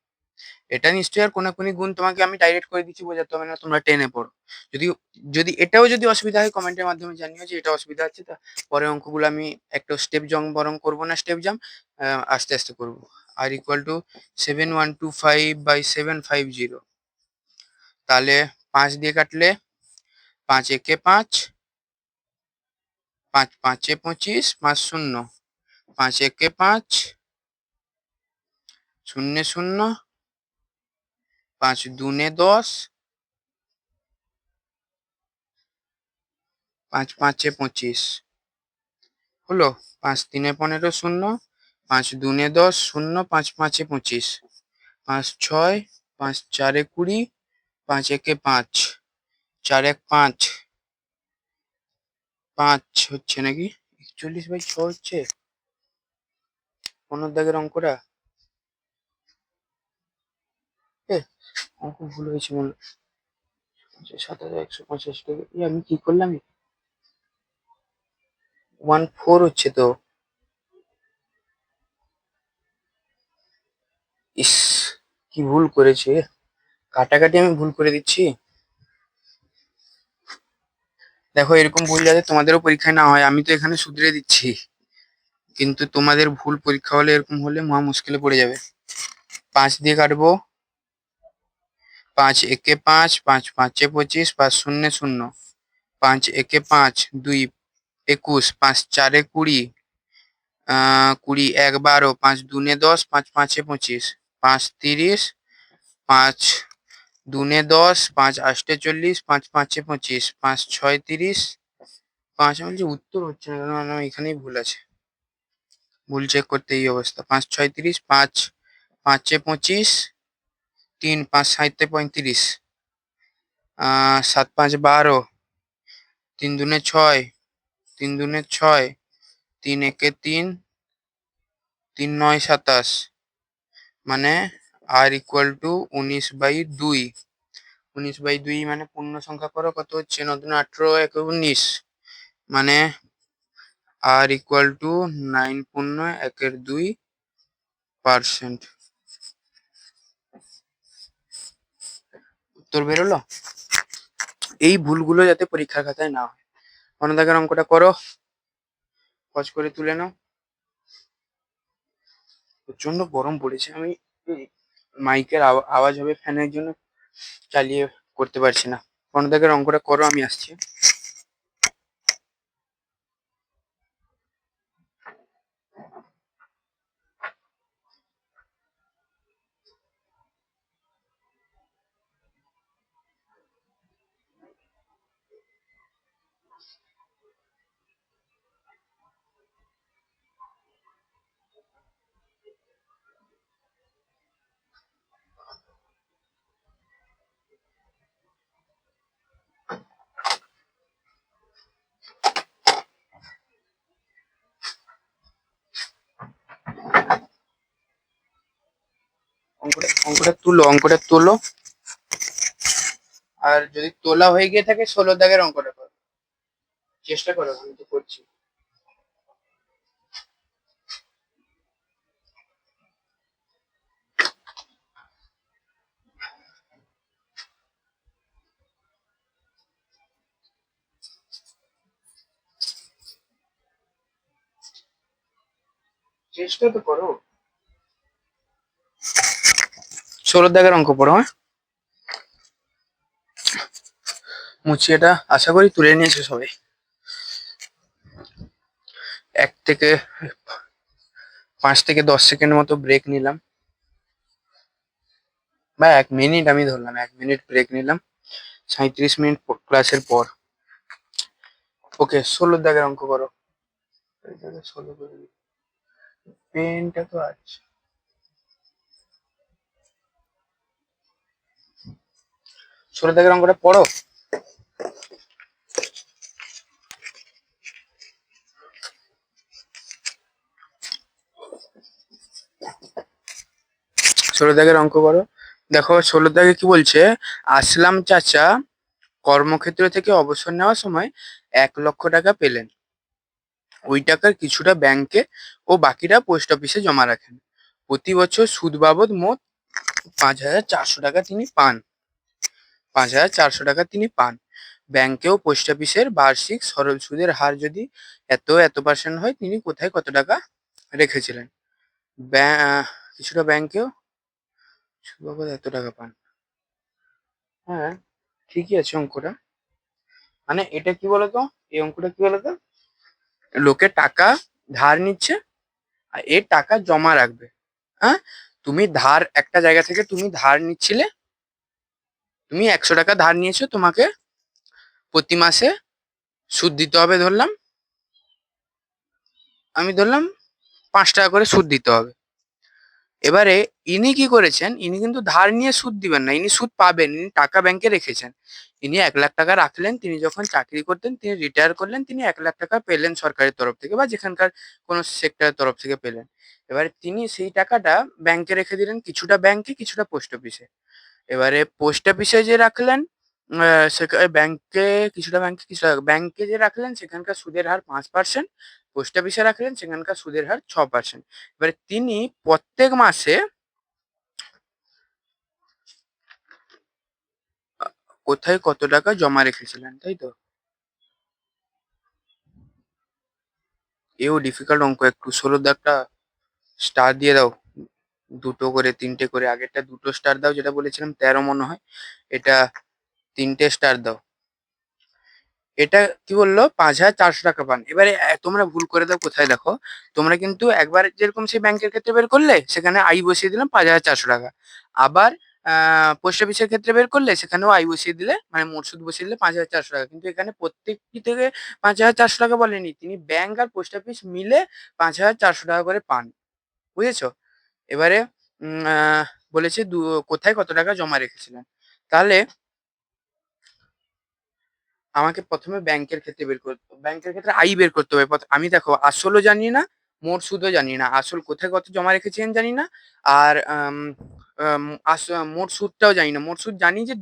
এটা নিশ্চয়ই আর কোনাকুনি গুণ তোমাকে আমি ডাইরেক্ট করে দিচ্ছি, বোঝাতে হবে না, তোমরা টেনে পড়ো। যদি যদি এটাও যদি অসুবিধা হয় কমেন্টের মাধ্যমে জানিও যে এটা অসুবিধা হচ্ছে। তা পরে অঙ্কগুলো আমি একটা স্টেপ বরং করবো না, স্টেপ জাম্প আস্তে আস্তে করবো। আর ইকুয়াল টু 7125/750। তাহলে ৫ দিয়ে কাটলে ৫ একে ৫, ৫ ৫-এ ২৫, ৫ শূন্য, ৫ একে ৫, ০ ০, ৫ দুনে ১০, ৫ ৫-এ ২৫ হলো, ৫ ৩-এ ১৫, ০, ৫ দুনে ১০, ০, ৫ ৫-এ ২৫, ৫ ৬, ৫ ৪-এ ২০, ৫ একে ৫, ৪ ১ ৫, ৫ হচ্ছে নাকি ৪১/৬ হচ্ছে ১৫ দাগের অঙ্কটা। অঙ্ক ভুল হয়েছে মনে হয়। ৭,১৮৫ টাকা। আমি কি করলাম? 14 হচ্ছে তো। ইস, কি ভুল করেছে! কাটাকাটি আমি ভুল করে দিচ্ছি। দেখো, এরকম ভুল যাতে তোমাদেরও পরীক্ষায় না হয়, আমি তো এখানে শুধরে দিচ্ছি, কিন্তু তোমাদের ভুল পরীক্ষা হলে এরকম হলে মহা মুশকিলে পড়ে যাবে। ৫ দিয়ে কাটবো। ৫ একে ৫, ৫ ৫-এ ২৫, ৫ ০ ০, ৫ একে ৫, ২ ২১, ৫ ৪-এ ২০, ২০ ১ ১২, ৫ দুনে ১০, ৫ ৫-এ ২৫, ৫ ৩০, ৫ দুনে ১০, ৫ ৮-এ ৪০, ৫ ৫-এ ২৫, ৫ ৬ ৩০, ৫ বলছি উত্তর হচ্ছে না কেন, এখানেই ভুল আছে। ভুল চেক করতে এই অবস্থা। ৫ ৬ ৩০, ৫ ৫ এ ২৫, ৩ ৫ ৭ এ ৩৫, ৭ ৫ ১২, ৩ দুনে ৬, ৩ দুনে ৬, ৩ একে ৩, ৩ ৯ ২৭, মানে আর ইকুয়াল টু ১৯/২। ১৯/২ মানে পূর্ণ সংখ্যা করো, কত হচ্ছে? ৯ দুনে ১৮, একে ১৯, মানে আর ইকুয়াল টু ৯.২%। উত্তর বেরোলো। এই ভুলগুলো যাতে পরীক্ষার খাতায় না হয়। অন্যদাকের অঙ্কটা করো, পজ করে তুলে নাও। প্রচন্ড গরম পড়েছে, আমি মাইকের আওয়াজ হবে ফ্যানের জন্য, চালিয়ে করতে পারছি না। অন্যদাকের অঙ্কটা করো, আমি আসছি। অঙ্কটা তোলো। আর যদি তোলা হয়ে গিয়ে থাকে ১৬ দাগের অঙ্কটা করো, চেষ্টা করো, আমি তো করছি। চেষ্টা তো করো। ১৬ দাগের অঙ্ক পড়ো। হ্যাঁ, মুচিয়েটা আশা করি তুলে নিয়েছে সবাই। ১ থেকে ৫ থেকে ১০ সেকেন্ড মতো ব্রেক নিলাম, বা ১ মিনিট আমি ধরলাম, ১ মিনিট ব্রেক নিলাম ৩৭ মিনিট ক্লাসের পর। ওকে, ১৬ দাগের অঙ্ক করো। ১৬ করে দিই, পেনটা তো আছে। ১৬ দাগের অঙ্কটা পড়ো। ১৬ দাগের অঙ্ক করো। দেখো ১৬ দাগে কি বলছে? আসলাম চাচা কর্মক্ষেত্র থেকে অবসর নেওয়ার সময় ১ লক্ষ টাকা পেলেন। ওই টাকার কিছুটা ব্যাংকে ও বাকিটা পোস্ট অফিসে জমা রাখেন। প্রতি বছর সুদ বাবদ মোট ৫,৪০০ টাকা তিনি পান। ৫,৪০০ টাকা তিনি পান। ব্যাংকে ও পোস্ট অফিসের বার্ষিক সরল সুদের হার যদি এত% হয়, তিনি কোথায় কত টাকা রেখেছিলেন? কিছুটা ব্যাংকেও সুদ বাবদ এত টাকা পান। হ্যাঁ, ঠিকই আছে অঙ্কটা। মানে এটা কি বলতো, এই অঙ্কটা কি বলতো, লোকে টাকা ধার নিচ্ছে আর এর টাকা জমা রাখবে। হ্যাঁ, তুমি ধার একটা জায়গা থেকে তুমি ধার নিচ্ছিলে, তুমি ১০০ টাকা ধার নিয়েছো, তোমাকে প্রতি মাসে সুদ দিতে হবে। আমি ধরলাম ৫ টাকা করে সুদ দিতে হবে। এবারে ইনি কি করেছেন, ইনি কিন্তু ধার নিয়ে সুদ দিবেন না, ইনি সুদ পাবেন, ইনি টাকা ব্যাংকে রেখেছেন। ইনি ১ লাখ টাকা রাখলেন, তিনি যখন চাকরি করতেন, তিনি রিটায়ার করলেন, তিনি ১ লাখ টাকা পেলেন সরকারের তরফ থেকে বা যেখানকার কোনো সেক্টরের তরফ থেকে পেলেন। এবারে তিনি সেই টাকাটা ব্যাংকে রেখে দিলেন, কিছুটা ব্যাংকে, কিছুটা পোস্ট অফিসে। এবারে পোস্ট অফিসে যে রাখলেন, ব্যাংকে কিছুটা, ব্যাংকে যে রাখলেন সেখানকার সুদের হার ৫%, পোস্ট অফিসে রাখলেন সেখানকার সুদের হার ৬%। এবারে তিনি প্রত্যেক মাসে কোথায় কত টাকা জমা রেখেছিলেন, তাই তো? এও ডিফিকাল্ট অঙ্ক একটু। ১৬ দাগটা স্টার দিয়ে দাও, ২টো করে ৩টে করে। আগেরটা ২টো স্টার দাও, যেটা বলেছিলাম ১৩ মনে হয়, এটা ৩টে স্টার দাও। এটা কি বললো? ৫,৪০০ টাকা পান। এবারে তোমরা ভুল করে দাও কোথায়, দেখো, তোমরা কিন্তু একবার যেরকম সেই ব্যাংকের ক্ষেত্রে বের করলে, সেখানে বসিয়ে দিলাম ৫,৪০০ টাকা। আবার পোস্ট অফিসের ক্ষেত্রে বের করলে সেখানেও আই বসিয়ে দিলে মানে মোট সুদ বসিয়ে দিলে ৫,৪০০ টাকা। কিন্তু এখানে প্রত্যেকটি থেকে ৫,৪০০ টাকা বলেনি। তিনি ব্যাংক আর পোস্ট অফিস মিলে ৫,৪০০ টাকা করে পান। বুঝেছো? এবারে উম আ বলেছে কোথায় কত টাকা জমা রেখেছিলেন। তাহলে আমাকে ১ম এ ব্যাংকের ক্ষেত্রে আই বের করতে হবে। আমি দেখো আসলও জানি না, মোট সুদও জানি না। আসল কোথায় কত জমা রেখেছিলেন জানি না। আর আম আম আস মোট সুদটাও জানি না। মোট সুদ জানি যে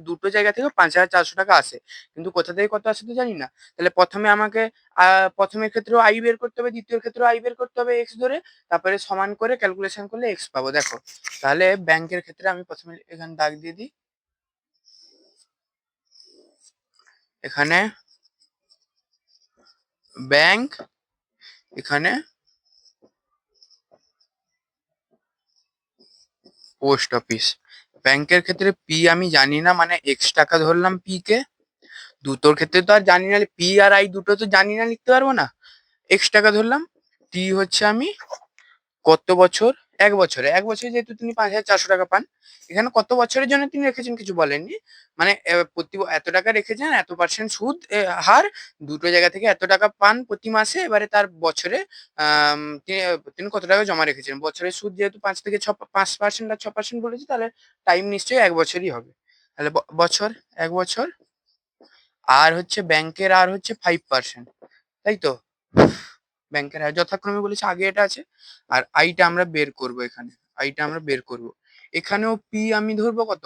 দুটো জায়গা থেকে ৫,৪০০ টাকা আসে। কিন্তু কোথা থেকে কত আসে তো জানি না। তাহলে ১ম এ আমাকে ১ম এর ক্ষেত্রেও আই বের করতে হবে, ২য় ক্ষেত্রেও আই বের করতে হবে এক্স ধরে। তারপরে সমান করে ক্যালকুলেশন করলে এক্স পাবো। দেখো, তাহলে ব্যাংকের ক্ষেত্রে আমি ১ম এ এখানে দাগ দিয়ে দিই। এখানে ব্যাংক, এখানে পোস্ট অফিস। ব্যাংকের ক্ষেত্রে পি আমি জানি না মানে এক্স টাকা ধরলাম পি কে। দুটোর ক্ষেত্রে তো আর জানি না, পি আর আই দুটো তো জানি না, লিখতে পারবো না। এক্স টাকা ধরলাম। টি হচ্ছে আমি কত বছর, ১ বছরে। ১ বছরে যেহেতু তিনি ৫,৪০০ টাকা পান, এখানে কত বছরের জন্য তিনি রেখেছেন কিছু বলেননি। মানে এত টাকা রেখেছেন, এত পার্সেন্ট সুদ হার, দুটো জায়গা থেকে এত টাকা পান প্রতি মাসে। এবারে তার বছরে তিনি কত টাকা জমা রেখেছেন। বছরের সুদ যেহেতু ৫ থেকে ৫% আর ৬% বলেছি, তাহলে টাইম নিশ্চয়ই ১ বছরই হবে। তাহলে বছর, ১ বছর। আর হচ্ছে ব্যাংকের আর হচ্ছে 5%, তাই তো? ব্যাংকের আর যথাক্রমে বলেছি, আগে এটা আছে। আর আইটা আমরা বের করব এখানে। আইটা আমরা বের করব। এখানেও পি আমি ধরবো কত?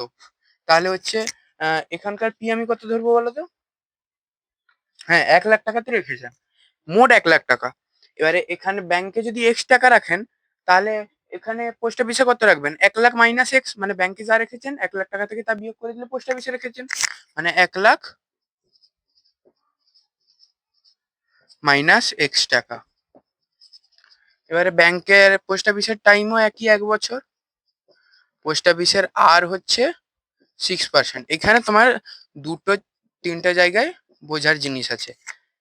তাহলে হচ্ছে এখানকার পি আমি কত ধরবো বলো তো? হ্যাঁ, ১,০০,০০০ টাকা তো রেখেছেন। মোট ১,০০,০০০ টাকা। এবারে এখানে ব্যাংকে যদি এক্স টাকা রাখেন, তাহলে এখানে পোস্ট অফিসে কত রাখবেন? ১,০০,০০০ মাইনাস এক্স, মানে ব্যাংকে যা রেখেছেন ১,০০,০০০ টাকা থেকে তা বিয়োগ করে দিলে পোস্ট অফিসে রেখেছেন। মানে ১,০০,০০০ মাইনাস এক্স টাকা। এবারে ব্যাংকের পোস্ট অফিসের টাইমও একই, ১ বছর। পোস্ট অফিসের আর হচ্ছে 6%। এখানে তোমার দুটো তিনটে জায়গায় বোঝার জিনিস আছে।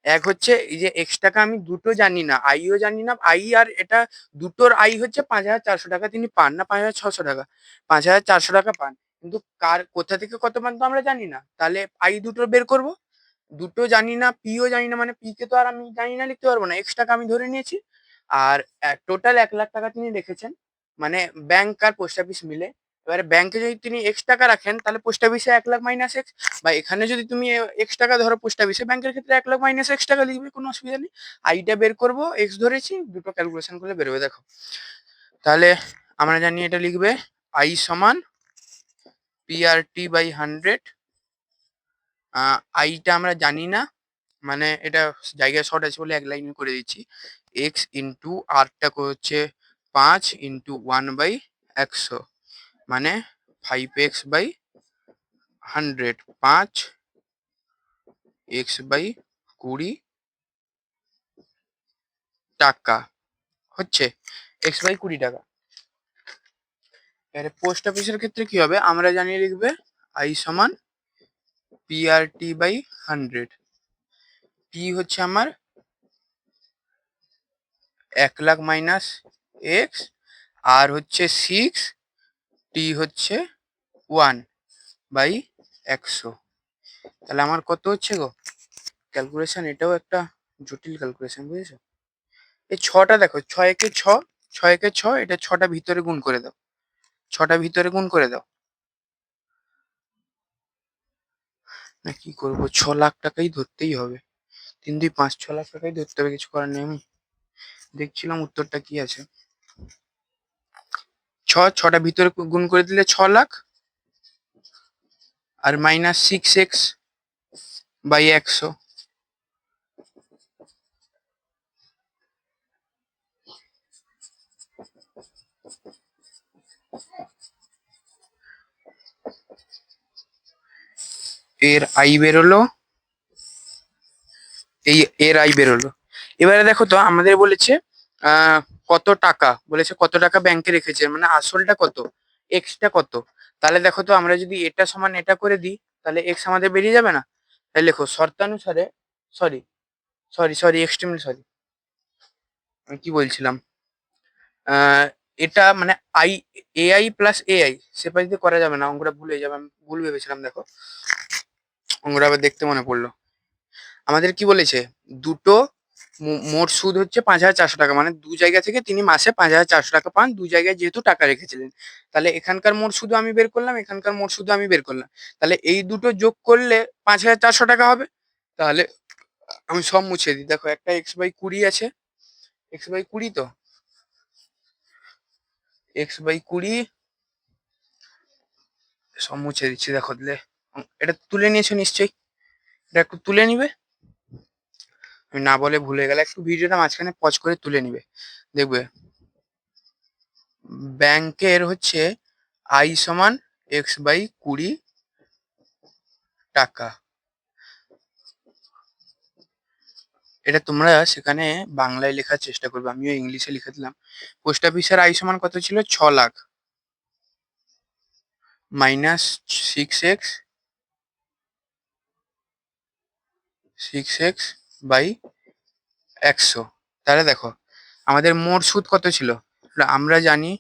এক হচ্ছে এই যে এক্স টাকা আমি দুটো জানি না, আইও জানি না। আই আর এটা দুটোর আই হচ্ছে ৫,৪০০ টাকা তিনি পান, না ৫,৬০০ টাকা, ৫,৪০০ টাকা পান। কিন্তু কার কোথা থেকে কত পান তো আমরা জানি না। তাহলে আই দুটো বের করব। দুটো জানি না, পিও জানি না, মানে পি কে তো আর আমি জানি না, লিখতে পারবো না। এক্স টাকা আমি ধরে নিয়েছি। আর টোটাল ১,০০,০০০ টাকা তিনি রেখেছেন, মানে ব্যাংক আর পোস্ট অফিস মিলে। এবারে ব্যাংকে যদি তিনি এক্স টাকা রাখেন, তাহলে পোস্ট অফিসে ১,০০,০০০ মাইনাস এক্স। বা এখানে যদি তুমি এক্স টাকা ধরো পোস্ট অফিসে, ব্যাংকের ক্ষেত্রে ১,০০,০০০ মাইনাস এক্স টাকা লিখবে, কোনো অসুবিধা নেই। আইটা বের করবো, এক্স ধরেছি, দুটো ক্যালকুলেশন করলে বেরোবে। দেখো, তাহলে আমরা জানি এটা লিখবে আই সমান PRT/100। আইটা আমরা জানি না, মানে এটা জায়গায় শর্ট আছে বলে এক লাইনে করে দিচ্ছি। এক্স ইন্টু আরটা হচ্ছে ৫ ইন্টু 1/১০০, মানে 5x/100। ৫ x/20 টাকা হচ্ছে x/20 টাকা। এবারে পোস্ট অফিসের ক্ষেত্রে কি হবে আমরা জানি, লিখবে আই সমান PRT/100। পি হচ্ছে আমার ১,০০,০০০ মাইনাস এক্স, আর হচ্ছে 6, টি হচ্ছে 1/১০০। তাহলে আমার কত হচ্ছে গো ক্যালকুলেশন? এটাও একটা জটিল ক্যালকুলেশন, বুঝেছো? এই ছটা দেখো, ৬ একে ৬, ৬ একে ৬, এটা ৬টা ভিতরে গুণ করে দাও। ৬টা ভিতরে গুণ করে দাও। না কি করবো, ৬,০০,০০০ টাকাই ধরতেই হবে। ৩ ২ ৫, ৬,০০,০০০ টাকাই ধরতে হবে, কিছু করার নেই। আমি দেখছিলাম উত্তরটা কি আছে। ৬টা ভিতরে গুণ করে দিলে ৬,০০,০০০, আর মাইনাস 6x/১০০। এর আই বেরোলো, এই এর আই বেরোলো। এবারে দেখো তো আমাদের বলেছে কত টাকা, বলেছে কত টাকা ব্যাংকে রেখেছে, মানে আসলটা কত, এক্সটা কত। তাহলে দেখো তো আমরা যদি এটা সমান এটা করে দিই, তাহলে এক্স আমাদের বেরিয়ে যাবে না? তাহলে লেখো শর্তানুসারে, sorry sorry sorry extremely sorry, আমি কি বলছিলাম, এটা মানে I AI plus AI separately করা যাবে না, অঙ্কটা ভুল হয়ে যাবে। আমি ভুল ভেবেছিলাম, দেখো অঙ্কটা আবার দেখতে মনে পড়লো। আমাদের কি বলেছে, দুটো মোট সুদ হচ্ছে 5,400 টাকা, মানে দু জায়গা থেকে তিনি মাসে 5,400 টাকা পান, দু জায়গায় যেহেতু টাকা রেখেছিলেন। তাহলে এখানকার মোট সুদ আমি বের করলাম, এখানকার মোট সুদ আমি বের করলাম। তাহলে এই দুটো যোগ করলে 5,400 টাকা হবে। তাহলে আমি সব মুছে দিই, দেখো একটা x/20 আছে, x/20 তো x/20 সব মুছে দিচ্ছি। দেখো দিলে এটা তুলে নিয়েছো নিশ্চয়ই, এটা একটু তুলে নিবে। আমি না বলে ভুলে গেলে একটু ভিডিওটা মাঝখানে পজ করে তুলে নিবে, দেখবে ব্যাংকের হচ্ছে আই সমান x/20 টাকা। এটা তোমরা সেখানে বাংলায় লেখার চেষ্টা করবে, আমিও ইংলিশে লিখে দিলাম। পোস্ট অফিসের আই সমান কত ছিল, 6 লাখ, মাইনাস 6x/100। তাহলে দেখো আমাদের মোট সুদ কত ছিল, আমরা জানি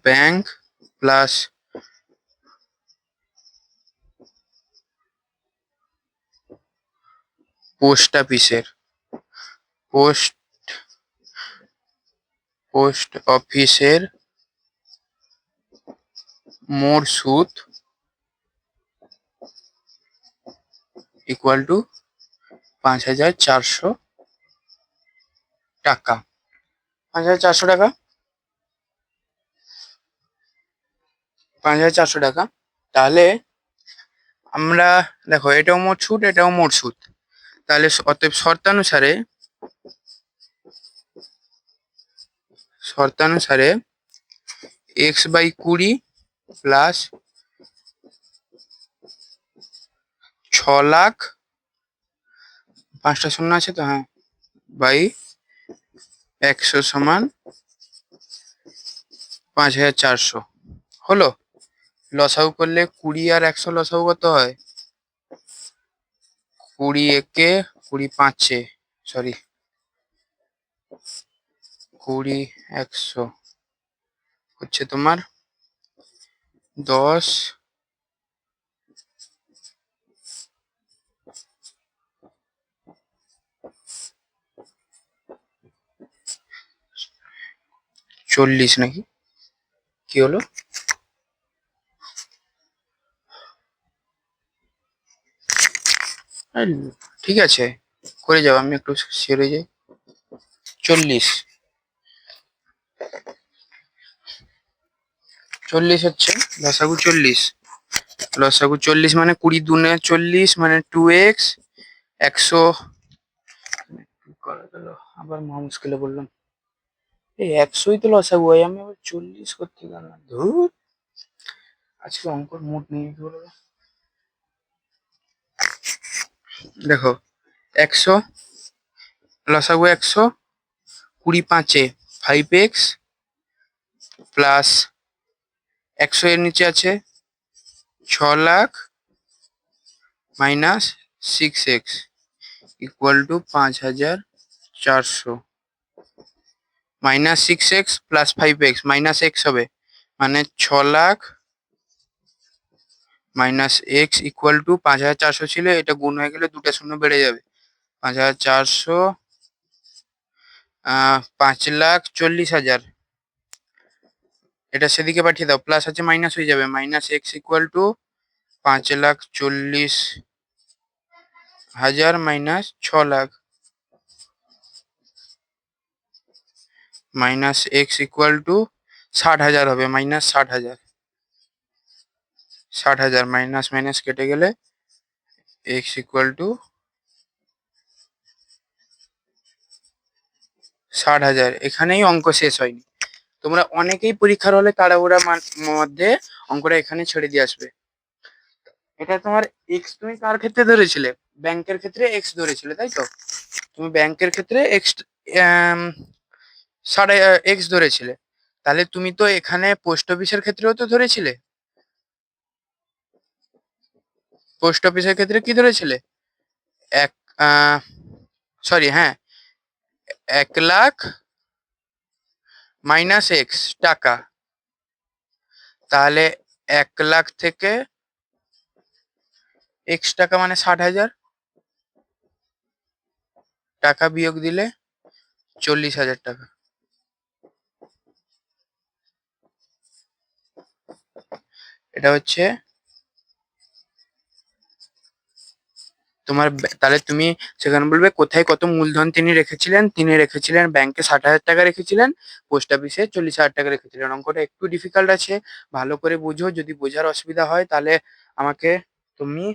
ব্যাংক প্লাস পোস্ট অফিসের পোস্ট অফিসের মোট সুদ ইকুয়াল টু 5,400 টাকা। 5,400 টাকা, 5,400 টাকা। তাহলে আমরা দেখো এটাও মোট সুদ, এটাও মোট সুদ। তাহলে অতএব শর্তানুসারে x/20 প্লাস 6 লাখ, 5টা শূন্য আছে তো, হ্যাঁ, বাই 100 সমান 5,400 হলো। লসাগু করলে 20 আর 100 লসাগু কত হয়, 20 একে 20 পাঁচে, সরি 20 100 হচ্ছে তোমার 10, 40 নাকি কি হলো, ঠিক আছে করে যাও, আমি একটু সেরে যাই। 40 হচ্ছে লসাগু 40। লসাগু 40 মানে 20 দুনে 40 মানে 2x 100। করা গেল, আবার মহা মুশকিলে বললাম, এই 100ই তো লসাগু হয়, আমি আবার 40 করতে গেলাম, ধুর আজকে অঙ্কর মুড নেই, কি বলবো। দেখো 100 লসাগু 100, 20 পাঁচে 5x প্লাস 100 এর নিচে আছে 6 lakh minus 6x equal to 5,400, minus 6x plus 5x minus x হবে, মানে 6 lakh minus x equal to 5,400 ছিল, এটা গুণ হয়ে গেলে দুটা শূন্য বেড়ে যাবে, 5,400 5,40,000। এটা সেদিকে পাঠিয়ে দাও, প্লাস আছে মাইনাস হয়ে যাবে, minus x equal to 5,40,000 minus 6 lakh, minus x equal to 60,000 হবে, মাইনাস 60,000। 60,000 মাইনাস মাইনাস কেটে গেলে এক্স ইকুয়াল টু 60,000। এখানেই অঙ্ক শেষ হয়নি, তোমরা অনেকেই পরীক্ষার হলে তাড়াহুড়ার মধ্যে অঙ্কটা এখানে ছেড়ে দিয়ে আসবে। এটা তোমার এক্স তুমি কার ক্ষেত্রে ধরেছিলে, ব্যাংকের ক্ষেত্রে এক্স ধরেছিলে তাই তো, তুমি ব্যাংকের ক্ষেত্রে এক্স সাড়ে এক্স ধরেছিলে। তাহলে তুমি তো এখানে পোস্ট অফিসের ক্ষেত্রেও তো ধরেছিলে, পোস্ট অফিসের ক্ষেত্রে কি ধরেছিলে, সরি, হ্যাঁ, 1 লাখ মাইনাস এক্স টাকা, তাহলে 1 লাখ থেকে এক্স টাকা মানে 60,000 টাকা বিয়োগ দিলে 40,000 টাকা। এটা হচ্ছে তোমার তাহলে তুমি সেখানে বলবে কোথায় কত মূলধন তিনি রেখেছিলেন। তিনি রেখেছিলেন ব্যাংকে 60,000 টাকা রেখেছিলেন, পোস্ট অফিসে 40,000 টাকা রেখেছিলেন। অঙ্কটা একটু ডিফিকাল্ট আছে, ভালো করে বুঝো। যদি বোঝার অসুবিধা হয় তাহলে আমাকে তুমি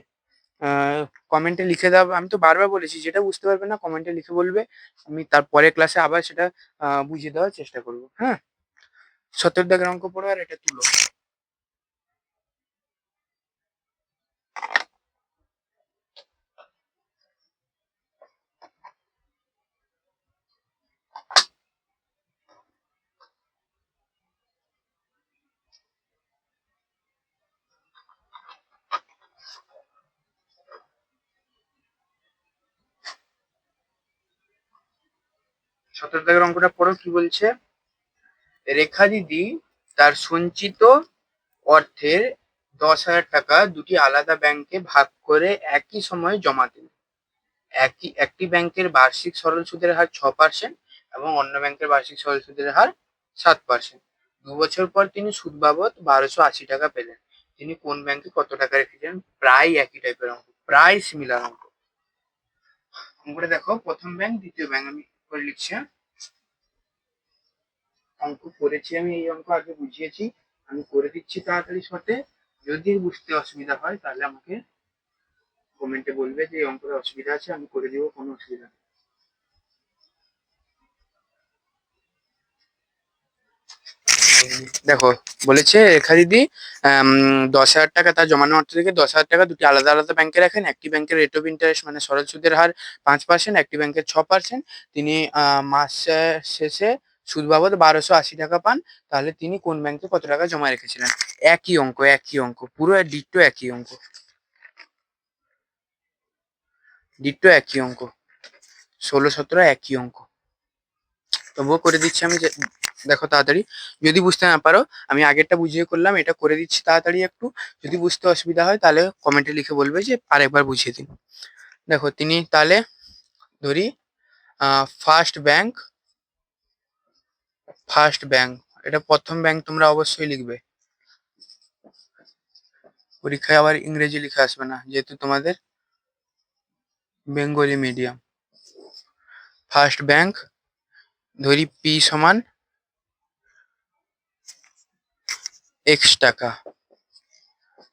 কমেন্টে লিখে দাও। আমি তো বারবার বলেছি, যেটা বুঝতে পারবে না কমেন্টে লিখে বলবে, আমি তারপরে ক্লাসে আবার সেটা বুঝিয়ে দেওয়ার চেষ্টা করবো। হ্যাঁ, 17 দাগের অঙ্ক পড়ো আর এটা তুলো। সতেরো দাগের অঙ্কটা পড়ো, কি বলছে। রেখা দিদি তার সঞ্চিত অর্থের 10,000 টাকা দুটি আলাদা ব্যাংকে ভাগ করে একই সময়ে জমা দিলেন। একটি ব্যাংকের বার্ষিক সরল সুদের হার 6% এবং অন্য ব্যাংকের বার্ষিক সরল সুদের হার 7%। 2 বছর পর তিনি সুদ বাবদ 1280 টাকা পেলেন। তিনি কোন ব্যাংকে কত টাকা রেখেছেন? প্রায় একই টাইপের অঙ্ক, প্রায় সিমিলার অঙ্ক। অঙ্কটা দেখো, প্রথম ব্যাংক দ্বিতীয় ব্যাংক, আমি করে লিখছি। অঙ্ক করেছি আমি, এই অঙ্ক আগে বুঝিয়েছি, আমি করে দিচ্ছি তাড়াতাড়ি শর্টে। যদি বুঝতে অসুবিধা হয় তাহলে আমাকে কমেন্টে বলবে যে এই অঙ্কের অসুবিধা আছে, আমি করে দিব, কোনো অসুবিধা নেই। দেখো, বলেছে রেখা দিদি 10,000 টাকা তার জমানো অর্থ থেকে 10,000 টাকা দুটি আলাদা আলাদা ব্যাংকে রাখেন। একটি ব্যাংকের রেট অফ ইন্টারেস্ট মানে সরল সুদের হার 5%, একটি ব্যাংকের 6%। তিনি মাস শেষে সুদ বাবদ 1280 টাকা পান। তাহলে তিনি কোন ব্যাংকে কত টাকা জমা রেখেছিলেন? একই অঙ্ক, একই অঙ্ক, পুরো ডিট্টো একই অঙ্ক, ডিট্টো একই অঙ্ক, 16-17 একই অঙ্ক। তবুও করে দিচ্ছি আমি, দেখো তাড়াতাড়ি। যদি বুঝতে না পারো, আমি আগেরটা বুঝিয়ে করলাম, এটা করে দিচ্ছি তাড়াতাড়ি একটু। যদি বুঝতে অসুবিধা হয় তাহলে কমেন্টে লিখে বলবে যে আরেকবার বুঝিয়ে দিন। দেখো, তিনি তাহলে ধরি ফার্স্ট ব্যাংক, ফার্স্ট ব্যাংক, এটা প্রথম ব্যাংক তোমরা অবশ্যই লিখবে। পরীক্ষায় আবার ইংরেজি লিখে আসবে না, যেহেতু তোমাদের বেঙ্গলি মিডিয়াম। ফার্স্ট ব্যাংক ধরি পি সমান এক্স টাকা।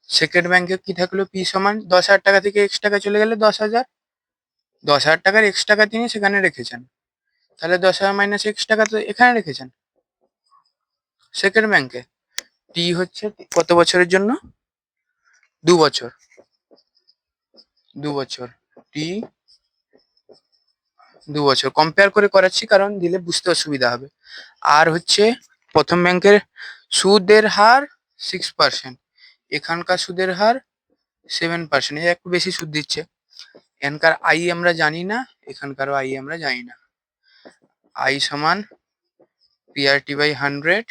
সেকেন্ড ব্যাংকে কি থাকলো? পি সমান 10,000 টাকা থেকে এক্স টাকা চলে গেলে 10,000। 10,000 টাকার এক্স টাকা তিনি সেখানে রেখেছেন, তাহলে 10,000 মাইনাস এক্স টাকা তো এখানে রেখেছেন সেকেন্ড ব্যাংকে। টি হচ্ছে কত বছরের জন্য? 2 বছর, 2 বছর, টি 2 বছর। কম্পেয়ার করে করাচ্ছি কারণ দিলে বুঝতে অসুবিধা হবে। আর হচ্ছে প্রথম ব্যাংকের সুদের হার 6%, এখানকার সুদের হার 7%, একটু বেশি সুদ দিচ্ছে। এখানকার আই আমরা জানি না, এখানকারও আই আমরা জানি না। আই সমান পিআরটি বাই 100,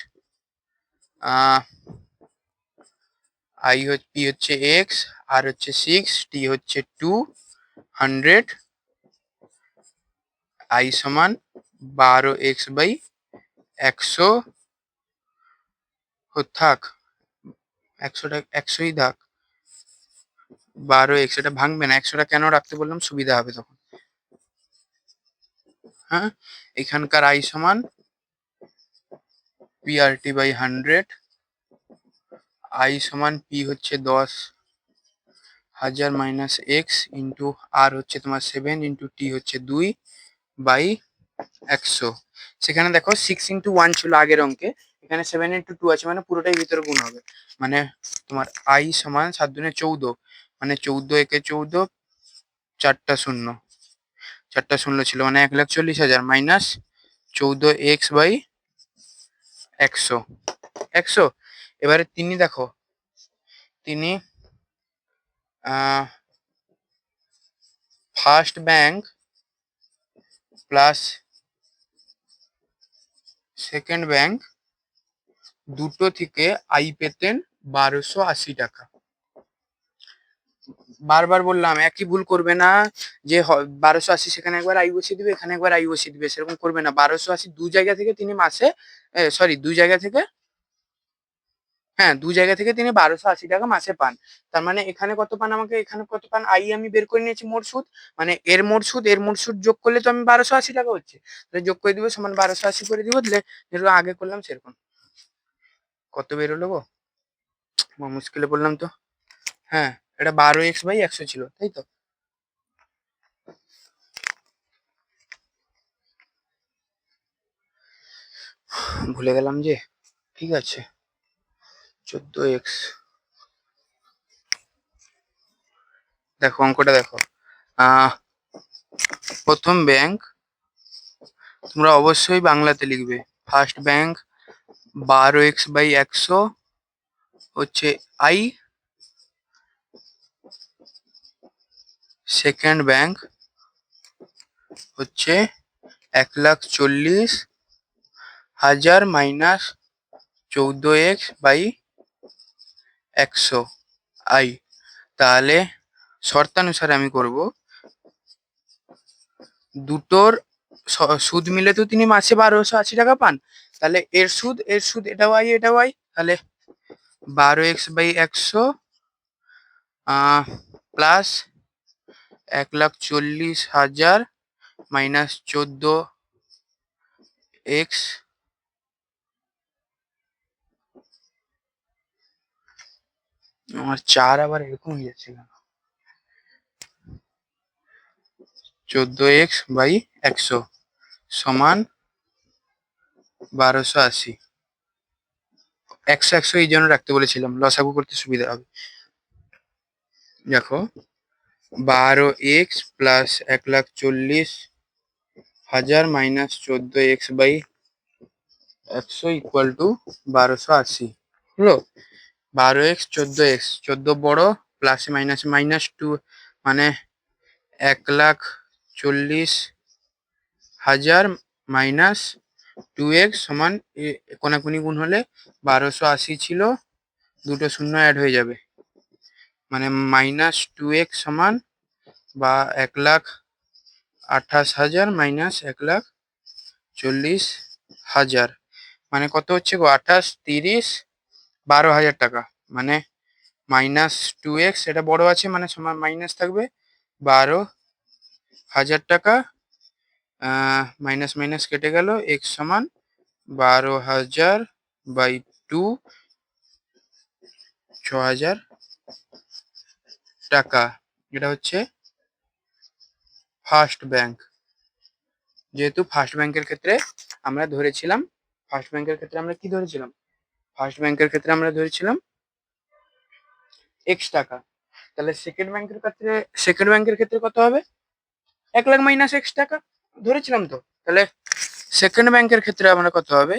আই হচ্ছে পি হচ্ছে এক্স, আর হচ্ছে 6, টি হচ্ছে 200, আই সমান 12x/100। থাক, 100টা 100ই থাক, 12x, এটা ভাঙবে না। 100টা কেন রাখতে বললাম? সুবিধা হবে তখন। হ্যাঁ, এখানকার আই সমান পিআরটি বাই 100, আই সমান পি হচ্ছে 10,000 মাইনাস এক্স ইন্টু আর হচ্ছে তোমার 7 ইন্টু টি হচ্ছে 2/100। সেখানে দেখো 6x1 ছিল আগের অঙ্কে, এখানে 7x2 আছে, মানে পুরোটাই ভিতরে গুণ হবে। মানে তোমার আই সমান 7×2 = 14, মানে 14 × 14, 4টা শূন্য, 4টা শূন্য ছিল, মানে 1,40,000 মাইনাস 14x/100, 100। এবারে তিনি দেখো, তিনি first bank plus second bank দুটো থেকে আই পেতেন 1280 টাকা। বারবার বললাম একই ভুল করবে না, যে 1280 সেখানে একবার আই বসিয়ে দিবে, এখানে একবার আই বসিয়ে দিবে, সেরকম করবে না। 1280 দু জায়গা থেকে তিনি মাসে, সরি দুই জায়গা থেকে, হ্যাঁ দু জায়গা থেকে তিনি 1280 টাকা মাসে পান। তার মানে এখানে কত পান, আমাকে এখানে কত পান, আই আমি বের করে নিয়েছি মোট সুদ, মানে এর মোট সুদ যোগ করলে তো আমি 1280 টাকা হচ্ছে, তাহলে যোগ করে দিব সমান 1280 করে দিব, দিলে যেরকম আগে করলাম সেরকম। কত বেরোলো গো, মুশকিলে বললাম তো। হ্যাঁ, এটা 12x/100 ছিল, তাই তো। ভুলে গেলাম যে, ঠিক আছে 14x। দেখো অঙ্কটা দেখো, প্রথম ব্যাংক তোমরা অবশ্যই বাংলাতে লিখবে। ফার্স্ট ব্যাংক 12x/100 হচ্ছে আই। সেকেন্ড ব্যাংক হচ্ছে 1,40,000 মাইনাস 14x/100 আই। তাহলে শর্তানুসারে আমি করব, দুটোর সুদ মিলে তো তিনি মাসে 1280 টাকা পান, তাহলে এর সুদ এটাও আই এটাও আই, তাহলে 12x/100 প্লাস 1,40,000 মাইনাস 14x। আমার 4 আবার এরকম হয়ে যাচ্ছে কেন, 14x/100 সমান 1280। 100 এই জন্য রাখতে বলেছিলাম, লসাগু করতে সুবিধা হবে। দেখো 12x plus 1,40,000 minus 14x/100 equal to 1280 হলো। 12x 14x, 14 বড়, প্লাসে মাইনাসে মাইনাস 2, মানে 1,40,000 মাইনাস 2x সমান, কোনাকুনি গুণ হলে 1280 ছিল, দুটো শূন্য অ্যাড হয়ে যাবে, মানে মাইনাস 2x সমান বা 1,28,000 মাইনাস 1,40,000, মানে কত হচ্ছে গো, 28, 30, 12,000 টাকা, মানে মাইনাস 2x, এটা বড় আছে মানে সমান মাইনাস থাকবে 12,000 টাকা, মাইনাস মাইনাস কেটে গেল, x সমান 12,000/2, 6,000 টাকা। এটা হচ্ছে ফার্স্ট ব্যাংক। যেহেতু ফার্স্ট ব্যাংকের ক্ষেত্রে আমরা ধরেছিলাম, ফার্স্ট ব্যাংকের ক্ষেত্রে আমরা কি ধরেছিলাম, ফার্স্ট ব্যাংকের ক্ষেত্রে আমরা ধরেছিলাম x টাকা, তাহলে সেকেন্ড ব্যাংকের ক্ষেত্রে কত হবে, 1 লাখ মাইনাস x টাকা ধরেছিলাম তো, তাহলে সেকেন্ড ব্যাংকের ক্ষেত্রে আমরা কত হবে,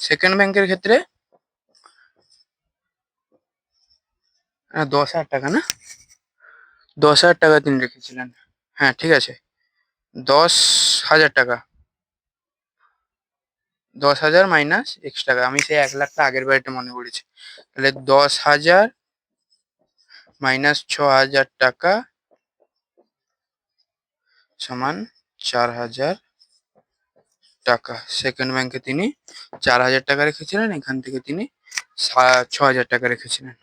সেকেন্ড ব্যাংকের ক্ষেত্রে 10,000 টাকা, না 10,000 টাকা তিনি রেখেছিলেন, হ্যাঁ ঠিক আছে 10,000 টাকা, 10,000 মাইনাস x টাকা, আমি সেই 1 লাখটা আগের বাড়িটা মনে পড়েছি, তাহলে 10,000 মাইনাস 6,000 টাকা সমান 4,000 টাকা। সেকেন্ড ব্যাংকে তিনি 4,000 টাকা রেখেছিলেন, এখান থেকে তিনি 6,000 টাকা রেখেছিলেন।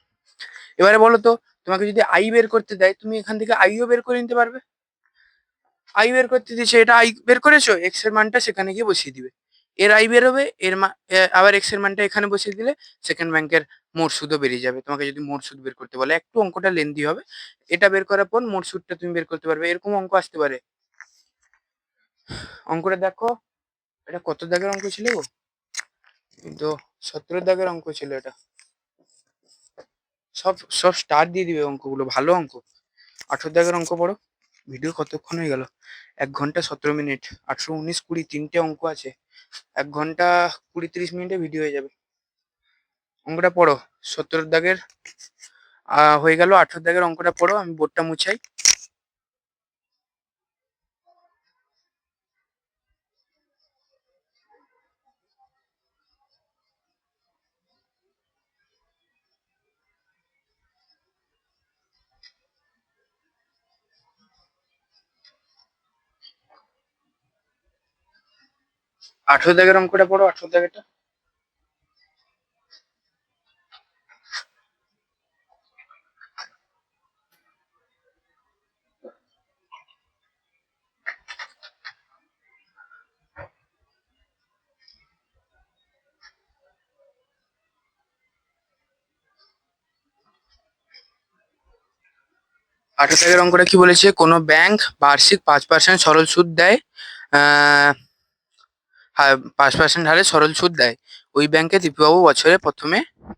এবারে বলো তো, তোমাকে যদি আই বের করতে দেয়, তুমি এখান থেকে আইও বের করে নিতে পারবে। আই বের করতে দিয়েছে, এটা আই বের করেছো, এক্স এর মানটা সেখানে গিয়ে বসিয়ে দিবে, এর আই বেরোবে, আবার এক্স এর মানটা এখানে বসিয়ে দিলে সেকেন্ড ব্যাংকের মোট সুদও বেরিয়ে যাবে। তোমাকে যদি মোট সুদ বের করতে বলে, একটু অঙ্কটা লেন্দি হবে, এটা বের করার পর মোট সুদটা তুমি বের করতে পারবে, এরকম অঙ্ক আসতে পারে। অঙ্কটা দেখো, এটা কত দাগের অঙ্ক ছিল গো, কিন্তু 17 দাগের অঙ্ক ছিল এটা, সব সব স্টার দিয়ে দিবে অঙ্কগুলো, ভালো অঙ্ক। 18 দাগের অঙ্ক পড়ো। ভিডিও কতক্ষণ হয়ে গেল, 1 ঘন্টা 17 মিনিট, 18, 19, 20 তিনটে অঙ্ক আছে, 1 ঘন্টা 20-30 মিনিটে ভিডিও হয়ে যাবে। অঙ্কটা পড়ো, 17 দাগের হয়ে গেল। 18 দাগের অঙ্কটা পড়ো, আমি বোর্ডটা মুছাই। 18 দাগের অঙ্কটা পড়ো, 18 দাগেরটা। 18 দাগের অঙ্কটা কি বলেছে? কোনো ব্যাংক বার্ষিক 5% সরল সুদ দেয়, 5% হারে সরল সুদ দেয়। ওই ব্যাংকে দীপুবাবু বছরে প্রথমে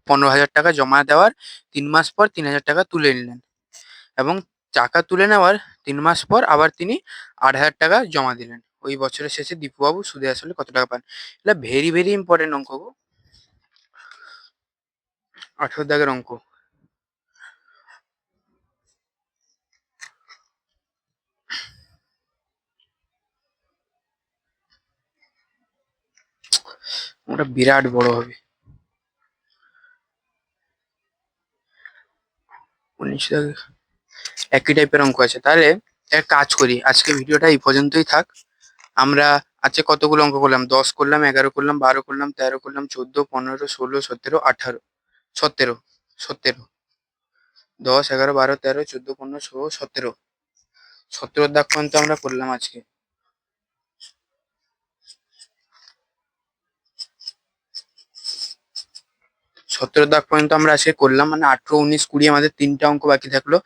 15,000 টাকা জমা দেওয়ার 3 মাস পর 3,000 টাকা তুলে নিলেন, এবং টাকা তুলে নেওয়ার 3 মাস পর আবার তিনি 8,000 টাকা জমা দিলেন। ওই বছরের শেষে দীপুবাবু সুদে আসলে কত টাকা পান? এটা ভেরি ভেরি ইম্পর্টেন্ট অঙ্ক গো, 18 দাগের অঙ্ক। ওটা বিরাট বড় হবে। 19 দাগের একই টাইপের অঙ্ক আছে। তাহলে এক কাজ করি, আজকে ভিডিওটা এই পর্যন্তই থাক। আমরা আজকে কতগুলো অঙ্ক করলাম? 10 করলাম, 11 করলাম, 12 করলাম, 13 করলাম, 14, 15, 16, 17, 18, 17, 17, 10, 11, 12, 13, 14, 15, 16, 17, 17 দাগ পর্যন্ত আমরা করলাম আজকে। 17 দাগ পর্যন্ত আমরা আজকে করলাম, মানে 18, 19, 20 আমাদের 3টা অঙ্ক বাকি থাকলো।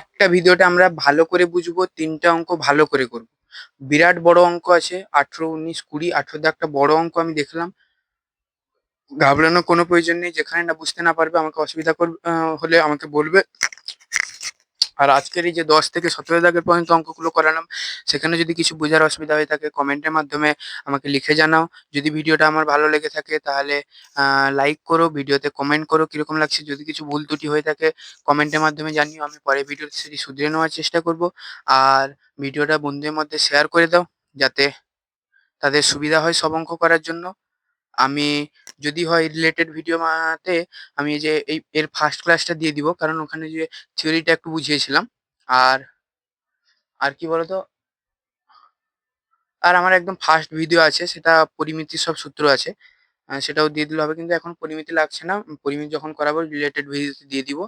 একটা ভিডিওটা আমরা ভালো করে বুঝবো, 3টা অঙ্ক ভালো করে করবো। বিরাট বড় অঙ্ক আছে, 18, 19, 20, 18 দাগটা বড় অঙ্ক আমি দেখলাম। ঘাবড়ানোর কোনো প্রয়োজন নেই, যেখানে না বুঝতে না পারবে আমাকে অসুবিধা হলে আমাকে বলবে। আর আজকের এই যে 10 থেকে 17 দাগের পর্যন্ত অঙ্কগুলো করালাম, সেখানে যদি কিছু বোঝার অসুবিধা হয়ে থাকে কমেন্টের মাধ্যমে আমাকে লিখে জানাও। যদি ভিডিওটা আমার ভালো লেগে থাকে তাহলে লাইক করো, ভিডিওতে কমেন্ট করো কিরকম লাগছে। যদি কিছু ভুল ত্রুটি হয়ে থাকে কমেন্টের মাধ্যমে জানিও, আমি পরে ভিডিওতে সেটি শুধরে নেওয়ার চেষ্টা করব। আর ভিডিওটা বন্ধুদের মধ্যে শেয়ার করে দাও, যাতে তাদের সুবিধা হয় সব অঙ্ক করার জন্য। আমি যদি হয় রিলেটেড ভিডিও তে আমি এই যে এর ফার্স্ট ক্লাসটা দিয়ে দিব, কারণ ওখানে যে থিওরিটা একটু বুঝিয়েছিলাম। আর আর কি বলতো, আর আমার একদম ফার্স্ট ভিডিও আছে, সেটা পরিমিতির সব সূত্র আছে, সেটাও দিয়ে দিলে হবে। কিন্তু এখন পরিমিতি লাগছে না, পরিমিতি যখন করাবো রিলেটেড ভিডিওতে দিয়ে দিব।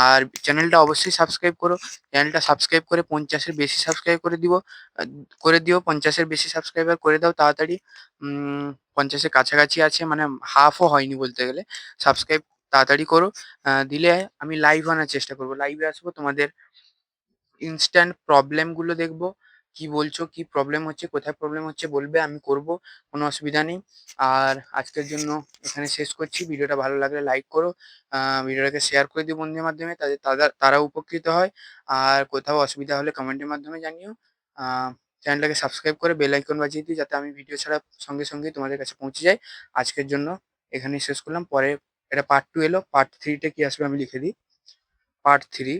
আর চ্যানেলটা অবশ্যই সাবস্ক্রাইব করো, চ্যানেলটা সাবস্ক্রাইব করে 50-এর বেশি সাবস্ক্রাইব করে দিব, করে দিও। 50-এর বেশি সাবস্ক্রাইবার করে দাও তাড়াতাড়ি। 50-এর কাছাকাছি আছে, মানে হাফও হয়নি বলতে গেলে। সাবস্ক্রাইব তাড়াতাড়ি করো, দিলে আমি লাইভ আনার চেষ্টা করবো, লাইভে আসবো, তোমাদের ইনস্ট্যান্ট প্রবলেমগুলো দেখবো। কি বলছো, কি প্রবলেম হচ্ছে, কোথায় প্রবলেম হচ্ছে বলবে, আমি করব, কোনো অসুবিধা নেই। আর আজকের জন্য এখানে শেষ করছি। ভিডিওটা ভালো লাগলে লাইক করো, ভিডিওটাকে শেয়ার করে দিও বন্ধুদের মাধ্যমে, তারা উপকৃত হয়। আর কোথাও অসুবিধা হলে কমেন্টের মাধ্যমে জানিও। চ্যানেলটাকে সাবস্ক্রাইব করে বেল আইকন বাজিয়ে দিই, যাতে আমি ভিডিও ছাড়া সঙ্গে সঙ্গে তোমাদের কাছে পৌঁছে যাই। আজকের জন্য এখানেই শেষ করলাম। পরে এটা পার্ট 2 এলো, পার্ট 3-তে কি আসবে আমি লিখে দিই। Part 3,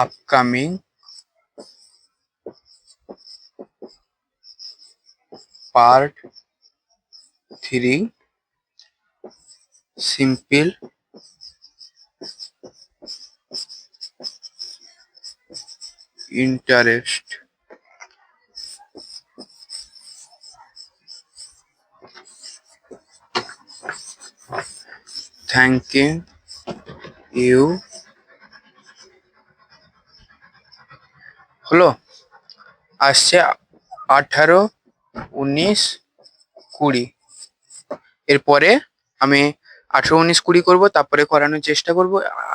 upcoming part 3, simple interest. Thank you. হলো, আসছে 18, 19, 20। এরপরে আমি 18, 19, 20 করবো, তারপরে করানোর চেষ্টা করব।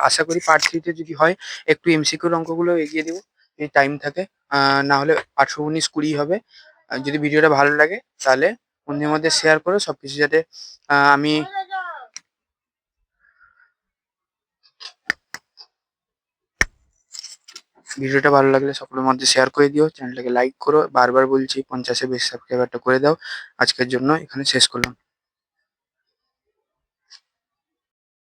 আশা করি পার্ট 3-তে যদি হয় একটু এমসিকিউর অঙ্কগুলো এগিয়ে দেবো যদি টাইম থাকে, না হলে 18, 19, 20 হবে। আর যদি ভিডিওটা ভালো লাগে তাহলে বন্ধুদের মধ্যে শেয়ার করো, সবকিছু যাতে আমি ভিডিওটা ভালো লাগলে সকলের মধ্যে শেয়ার করে দিও, চ্যানেলটাকে লাইক করো, বারবার বলছি 50-এর বেশি সাবস্ক্রাইবারটা করে দাও। আজকের জন্য এখানে শেষ করলাম।